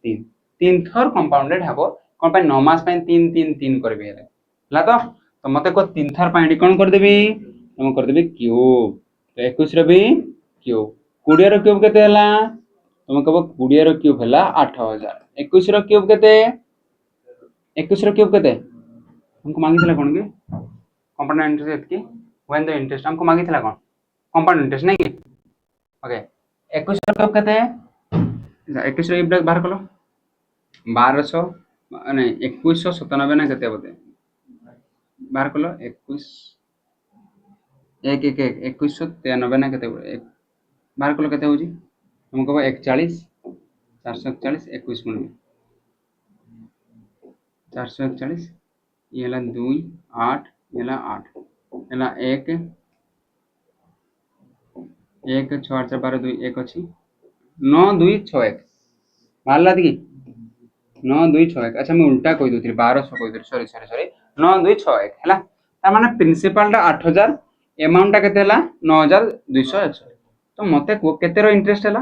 3 3 थर कंपाउंडेड हबो कोन पे 9 मास पे 3 3 3 करबे हला तो मते को 3 थर पे कोन कर देबी तुम कर देबी क्यूब तो 21 रो भी क्यूब 20 रो क्यूब केते हला तुम कहबो 20 रो क्यूब हला 8000 21 रो क्यूब केते 21 रो क्यूब केते हमको मांगी थला कोन के कंपाउंड इंटरेस्ट की व्हेन द इंटरेस्ट हमको मांगी थला कोन कंपाउंड इंटरेस्ट नहीं ओके 21 रो क्यूब केते 21 रो इब्रेक बाहर कलो 1200 नहीं 2197 ना केते बोते बाहर कलो 21 1 1 1 2193 ना केते बाहर कलो केते होजी हमको 41 441 21 गुण 441 ये हला 2 8 ये हला 8 हला 1 1 6 8 12 2 1 अछि 9 2 6 1 बाहरला कि 9 2 6 1 अच्छा मैं उल्टा कहि दोथि 1200 कहि दोथि सॉरी 9 2 6 1 हैला ता माने प्रिंसिपल टा 8000 अमाउंट टा केते हला 9261 तो मते को केते रो इंटरेस्ट हला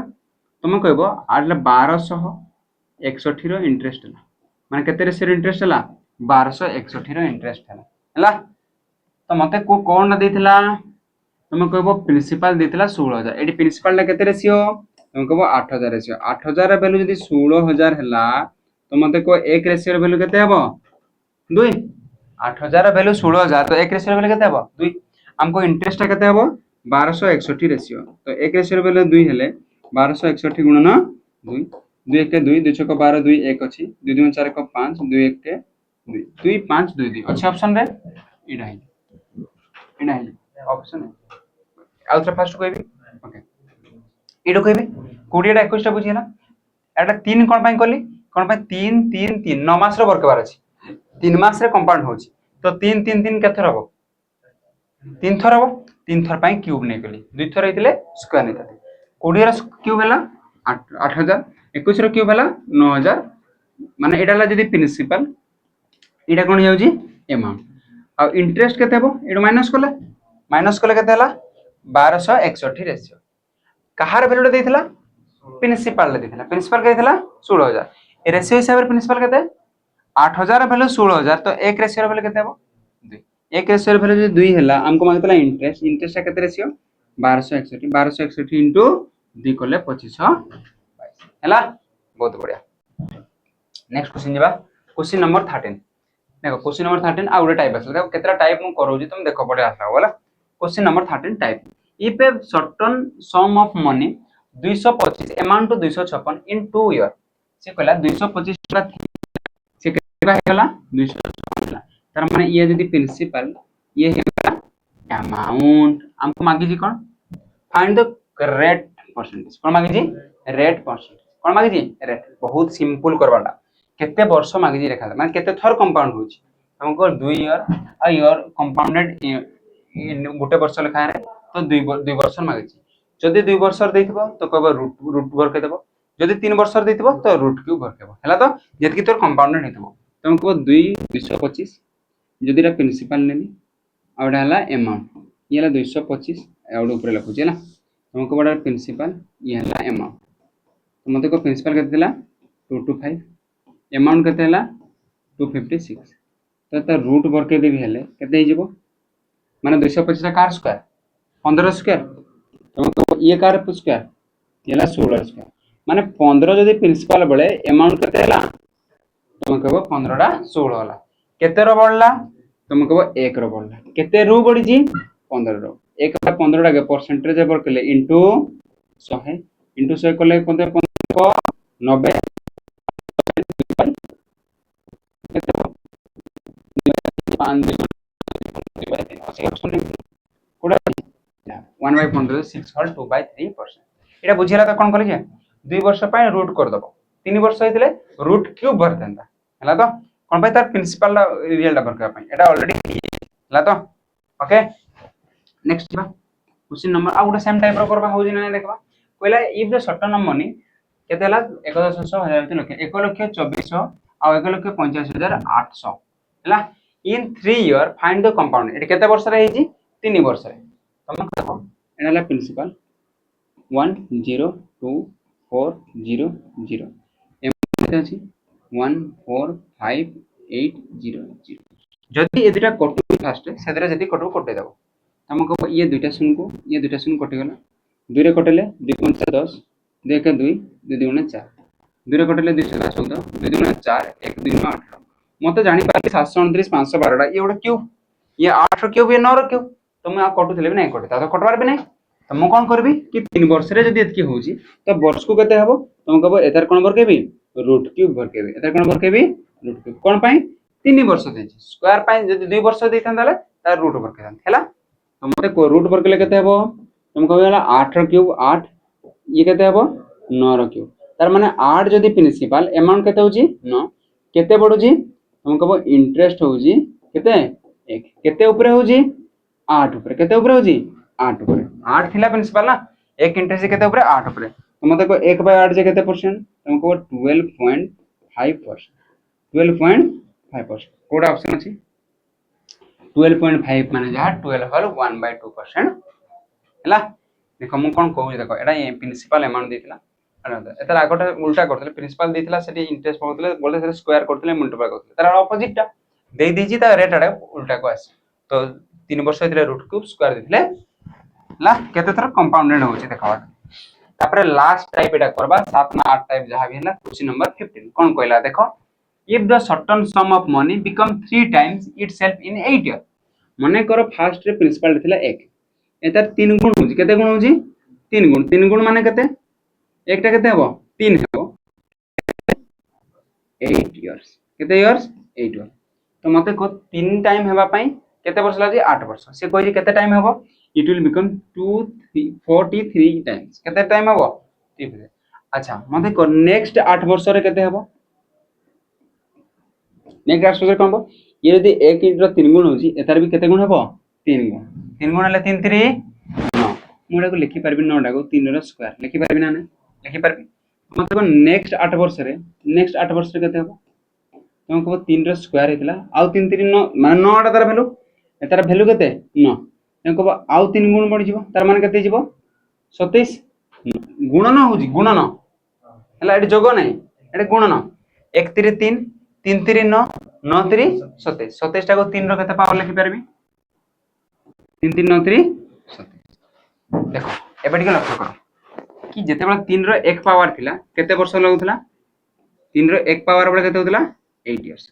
तुम कहबो आले 1261 रो इंटरेस्ट हला माने केते रेसियो इंटरेस्ट हला 1261 रो इंटरेस्ट हला हला तो मते को कोन देथिला तुम कहबो प्रिंसिपल देथिला 16000 एडी प्रिंसिपल टा केते रेशियो तुम कहबो 8000 रेशियो 8000 रा वैल्यू जदी 16000 हला तो मते को एक रेशियो वैल्यू केते हबो 2 8000 रा वैल्यू 16000 तो एक रेशियो वैल्यू केते हबो 2 हमको इंटरेस्ट टा केते हबो 1261 रेशियो तो एक रेशियो वैल्यू 2 हेले 1261 गुणन 2 2 1 के 2 2 6 12 2 1 अछि 2 2 4 को 5 2 1 के 2 2 5 2 2 अछि ऑप्शन रे इडा है ऑप्शन है आउथरा फास्ट कहबी ओके एडो कहबी 20 टा 21 टा बुझिला एटा 3 कोन पई करली कोन पई 3 3 3 9 मास रो वर्क बार अछि 3 मास रे कंपाउंड होछि तो 3 3 3 केथर हबो 3 थर हबो 3 थर पई क्यूब नै कली 2 थर हेतिले स्क्वायर नै थाते 20 रो क्यूब हला 8000 21 रो क्यूब हला 9000 माने एटा हला जदी प्रिंसिपल एटा कोन जाउजी अमाउंट आ इंटरेस्ट केते हबो एडो माइनस कले केते हला 1261 रेशियो कहार वैल्यू देथिला प्रिंसिपल ले देथिला प्रिंसिपल के देथिला 16000 ए रेशियो हिसाब रे प्रिंसिपल केते 8000 वैल्यू 16000 तो एक रेशियो वैल्यू केते हबो 2 एक रेशियो वैल्यू जे 2 हला हमको मांगतला इंटरेस्ट केते रेशियो 1261 इनटू 2 करले 2522 हला बहुत बढ़िया नेक्स्ट क्वेश्चन जीवा क्वेश्चन नंबर 13 देखो क्वेश्चन नंबर 13 आ उडे टाइप देखो केतरा टाइप मु करूजी तुम देखो पड़े आसा होला question number 13 type if a certain sum of money 225 amount to 256 in 2 year से कहला 225 टका से केतना हेला 256 तार माने ये जदी प्रिंसिपल ये हेला अमाउंट हमको मांगी जी कोन फाइंड द रेट परसेंटेज कोन मांगी जी रेट परसेंटेज कोन मांगी जी रेट बहुत सिंपल करवाला केते वर्ष मांगी जी रेखा माने केते थर कंपाउंड होची हमको 2 ईयर आ ईयर कंपाउंडेड गोटे वर्ष लेखा रे तो 2 वर्ष मांगी जदी 2 वर्ष देथिबो तो कहबो रूट वर्क देबो जदी 3 वर्ष देथिबो तो रूट क्यूब वर्क देबो हला तो जेतकी तोर कंपाउंडेड हेतबो तुमको 2 225 जदी रा प्रिंसिपल नेली आउडा हला अमाउंट ये हला 225 आउड ऊपर लिखु छी ना तुमको बडा प्रिंसिपल ये हला अमाउंट तो मते को प्रिंसिपल केते दिला 225 अमाउंट केते हला 256 तो त रूट वर्क देबी हेले केते हे जिवो माने 225 कार स्क्वायर 15 स्क्वायर तुमको ये कार स्क्वायर येला 16 स्क्वायर माने 15 जदी प्रिंसिपल बळे अमाउंट केते हला तुमको 15 टा 16 हला केते रो बढला तुमको 1 रो बढला केते रू बढी जी 15 रो 1 का 15 टा के परसेंटेज पर केले इनटू 100 करले कोते 90 वन बाय 15 6 हल 2 बाय 3% एटा बुझिला त कोन करि जे 2 वर्ष पय रूट कर दबो 3 वर्ष हेतिले रूट क्यूब भर देंदा हला तो कोन पय तार प्रिंसिपल रियल नंबर का पय एटा ऑलरेडी हला तो ओके नेक्स्ट क्वेश्चन नंबर आ गुटा सेम टाइप रो करबा हो जिना देखबा पहिला इफ द सर्टन नंबर केते हला 1,10,000 लक्ष 1,24,000 आ 1,85,800 हला इन 3 ईयर फाइंड द कंपाउंड एटा केते वर्ष रे हेजी 3 वर्ष रे तुम कहबो एटा हला प्रिंसिपल 1 0 2 4 0 0 एमते अछि 1 4 5 8 0 0 जदी ए दुटा कटु फास्ट सेदरे जदी कटु कटे देबो तुम कहबो ये दुटा शून्य कटि गला 2 रे कटले 2 5 10 2 के 2 2 2 4 2 रे कटले 2 14 2 2 4 1 2 8 मते जानि पाली 729 512 टा ये ओडा क्यूब ये 8 रो क्यूब ये 9 रो क्यूब तुम आ कटु थले भी नहीं कटे ता तो कटवार भी नहीं तो मु कोन करबी कि 3 वर्ष रे जदी एतकी होउची तो वर्ष को केते हबो तुम कहबो एतार कोन वर्क हेबी रूट क्यूब वर्क हेबी एतार कोन वर्क हेबी रूट क्यूब कोन पई 3 वर्ष देछि स्क्वायर पई जदी 2 वर्ष देथन ताले तार रूट वर्क हेतन हैला तो मते को रूट वर्क ले केते हबो तुम कहबो हला 8 रो क्यूब 8 ये केते हबो 9 रो क्यूब तार माने 8 जदी प्रिंसिपल अमाउंट केते होउची 9 केते बडुची तुम कहबो इंटरेस्ट होउची केते 1 केते ऊपर होउची 8 ऊपर केते ऊपर होउची 8 ऊपर 8 थिला प्रिंसिपल ना एक इंटरेस्ट केते ऊपर 8 ऊपर तो मते को 1/8 जे केते परसेंट तुमको 12.5%। 12.5% कोड ऑप्शन अछि 12.5 माने जहा 12 होल 1/2% हला। देखो मु कोन कहू देखो एटा प्रिंसिपल अमाउंट देथिला एतर आगोटा उल्टा करथले प्रिंसिपल देथिला सेठी इंटरेस्ट पहुतले बोले से स्क्वायर करथले मल्टीप्लाई करथले तार ऑपोजिट टा दे दीजी ता रेट आडे उल्टा को आसी तो 3 वर्ष हेतले रूट क्यूब स्क्वायर देथिले हला केते थर कंपाउंडेड होची देखा तापर लास्ट टाइप एटा करबा 7 ना 8 टाइप जहा भी हला क्वेश्चन नंबर 15 कोन कहला देखो if the certain sum of money become 3 times itself in 8 years मने करो फास्ट रे प्रिंसिपल थिला 1 एतार 3 गुण होजी केते गुण होजी 3 गुण माने केते एकटा केते हबो 3 हेबो 8 इयर्स केते इयर्स 8 इयर्स तो मते को 3 टाइम हेबा पई केते वर्ष लागी 8 वर्ष से कोइ केते टाइम हेबो इट विल बिकम 43 टाइम्स केते टाइम हेबो अच्छा मते को नेक्स्ट 8 वर्ष रे केते हेबो नेक्स्ट 8 वर्ष कोन ये यदि 1 * 3 गुण होजी एतार भी केते गुण हेबो 3 गुण हले 3 3 9 मुडा को लिखि परबी 9 टा को 3 रो स्क्वायर लिखि परबी ना लिखि परबी मतलब नेक्स्ट 8 वर्ष रे केते हेबो तुमको 3 रो स्क्वायर हेतला आउ 3 3 9 माने 9 टा तार वैल्यू केते 9 तुमको आउ 3 गुण बढ़ी जीवो तार माने केते जीवो 27 गुणन होजी गुणन हला एडी जोग नै एडी गुणन 1 3 3 3 3 9 9 3 27 27 टा को 3 रो केते पावर लिखि परबी 3 3 9 3 27 देखो एबे ठीक लक्ष्य करो कि जेते बेला 3 रो 1 पावर थिला केते वर्ष लागुथला 3 रो 1 पावर बेले केते होतला 8 इयर्स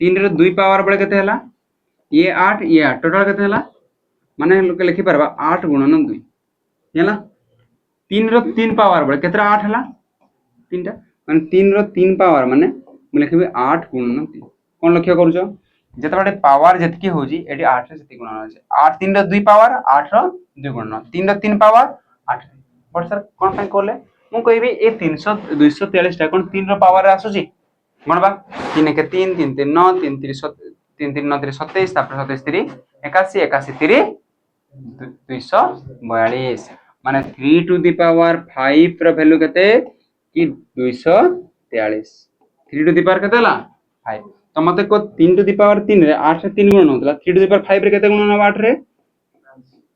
3 रो 2 पावर बेले केते हला ये 8 टोटल केते हला माने लोके लिखि परबा 8 गुणन 2 हैला 3 रो 3 पावर बेले केते 8 हला 3 टा माने 3 रो 3 पावर माने मु लिखिबे 8 गुणन 3 कोन लक्ष्य करूछो जेते बडे पावर जेतकी होजी एडी 8 रे जेतकी गुणन होजी 8 3 रो 2 पावर 8 रो 2 गुणन 3 रो 3 पावर 8 बट सर कोन पे कोले मु कहबी ए 300 243 टा कोन 3 रो पावर रे आसुची गणबा 3 के 3 3 3 9 3 3 3 3 9 3 27 तापर 27 3 81 81 3 242 माने 3 टू द पावर 5 रो वैल्यू केते कि 243 3 टू द पावर केते हला 5 तो मते को 3 टू द पावर 3 रे 8 रे 3 गुणन होतला 3 टू द पावर 5 रे केते गुणन होबा 8 रे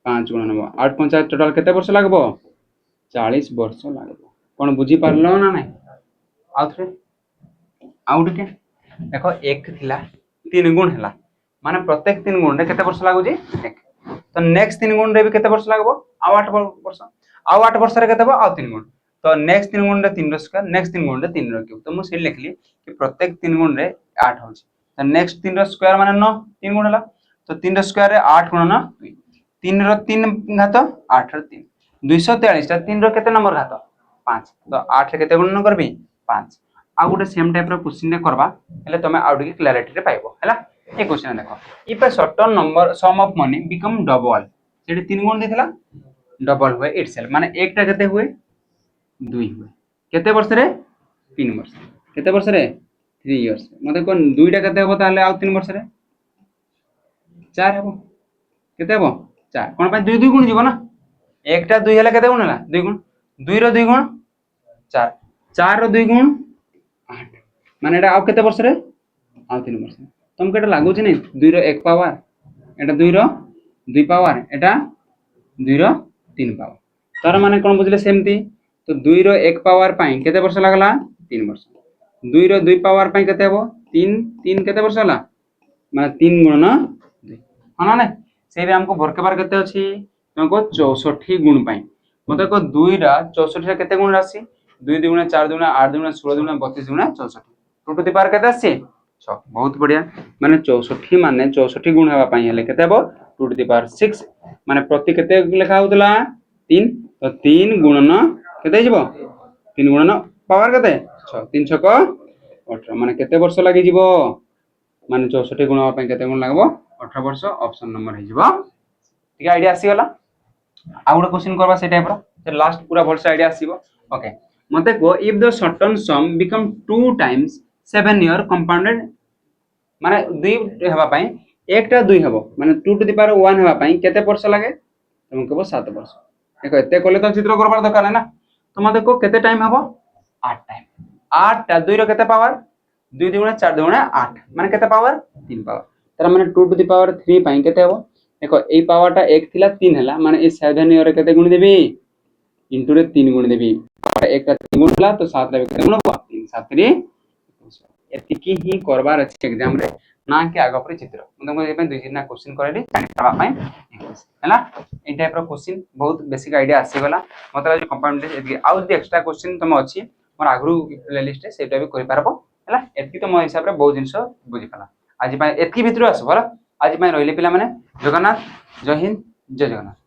5 गुणन होबा 8 5 टोटल केते वर्ष लागबो 40 वर्ष लागबो कोन बुझी पारलो ना नै आउथरे आउट के देखो 1 थिला 3 गुण हला माने प्रत्येक 3 गुण रे केते वर्ष लागो जी 1 तो नेक्स्ट 3 गुण रे भी केते वर्ष लागबो आ 8 वर्ष आ 8 वर्ष रे केते बो आ 3 गुण तो नेक्स्ट 3 गुण रे 3 रो स्क्वायर नेक्स्ट 3 गुण रे 3 रो क्यूब तो मु से लिखली कि प्रत्येक 3 गुण रे 8 होची तो नेक्स्ट 3 रो स्क्वायर माने 9 3 गुण हला तो 3 रो स्क्वायर रे 8 गुणन 2 3 रो 3 घात 8 रो 3 243 टा 3 रो केते नंबर घात 5 तो 8 रे केते गुणन करबी 5 आ गुटे सेम टाइप रो क्वेश्चन रे करबा हेले तमे आउट की क्लैरिटी रे पाइबो हैला ए क्वेश्चन देखो if a certain number sum of money become double सेठी 3 गुण देथिला डबल हुए इटसेल्फ माने एक टा केते हुए 2 हुए केते वर्ष रे 3 वर्ष केते वर्ष रे 3 इयर्स मते कोन 2 टा केते होबो ताले आ 3 वर्ष रे 4 हेबो केते हेबो 4 कोन पय 2 2 गुण जीवो ना एकटा 2 हला केते गुण हला 2 गुण 2 रो 2 गुण 4 4 रो 2 गुण 8 माने एटा आ केते वर्ष रे आ 3 वर्ष तुमके एटा लागु छी नै 2 रो 1 पावर एटा 2 रो 2 पावर एटा 2 रो 3 पावर तार माने कोन बुझले सेमती तो 2 रो 1 पावर पई केते वर्ष लागला 3 वर्ष 2 रो 2 पावर पई केते हेबो 3 3 केते वर्ष हला माने 3 गुणन 2 हना नै से भी हमको बरके बार केते अछि तुमको 64 गुण पई मते को 2 रा 64 रा केते गुण राशि 2 2 गुणा 4 2 गुणा 8 2 गुणा 16 2 गुणा 32 गुणा 64 2 टू द पावर केते आसी 6 बहुत बढ़िया माने 64 माने 64 गुण हेबा पई हेले केते हेबो 2 टू द पावर 6 माने प्रति केते लिखा होतला 3 तो 3 गुणन केते जीवो 3 गुणन पावर केते 6 3 6 को 18 माने केते वर्ष लागि जीवो माने 64 गुण हेबा पई केते गुण लागबो 18 वर्ष ऑप्शन नंबर हे जीवो ठीक आईडिया आसी गला आ गुड क्वेश्चन करबा से टाइप रो से लास्ट पूरा वर्ष आईडिया आसीबो ओके मते को if the certain some become 2 times 7 year compounded माने 2 हेबा पई एकटा 2 हेबो माने 2 टू द पावर 1 हेबा पई केते वर्ष लागे तुम कहबो 7 वर्ष देखो एते कले तो चित्र करबार दरकार है ना। तुम देखो केते टाइम हबो 8 टाइम 8 टा 2 रो केते पावर 2 दुगुणे 4 दुगुणे 8 माने केते पावर 3 पावर तार माने 2 टू द पावर 3 पई केते हबो देखो ए पावरटा 1 थिला 3 हला माने ए 7 रे केते गुणी देबी इंटू रे 3 गुणी देबी 1 का 3 गुणला तो 7 रे केते गुणबो 3 7 रे एतिकी ही करबार अछि एग्जाम रे ना कि आगो पर चित्र म तुमको ए 2 3 ना क्वेश्चन करेली जानिबा पई हैला ए टाइप रो क्वेश्चन बहुत बेसिक आईडिया आसी गला मतलब जो कंपाउंड एतिकी आउ दि एक्स्ट्रा क्वेश्चन तुम अछि मोर आगरु प्लेलिस्ट रे सेटा भी करि पारबो हैला एतिकी तो मो हिसाब रे बहुत जिंस बुझि पाला आज पई एतिकी भितरो आस भला आज पई रहिले पिला माने जगन्नाथ जय हिंद जय जगन्नाथ।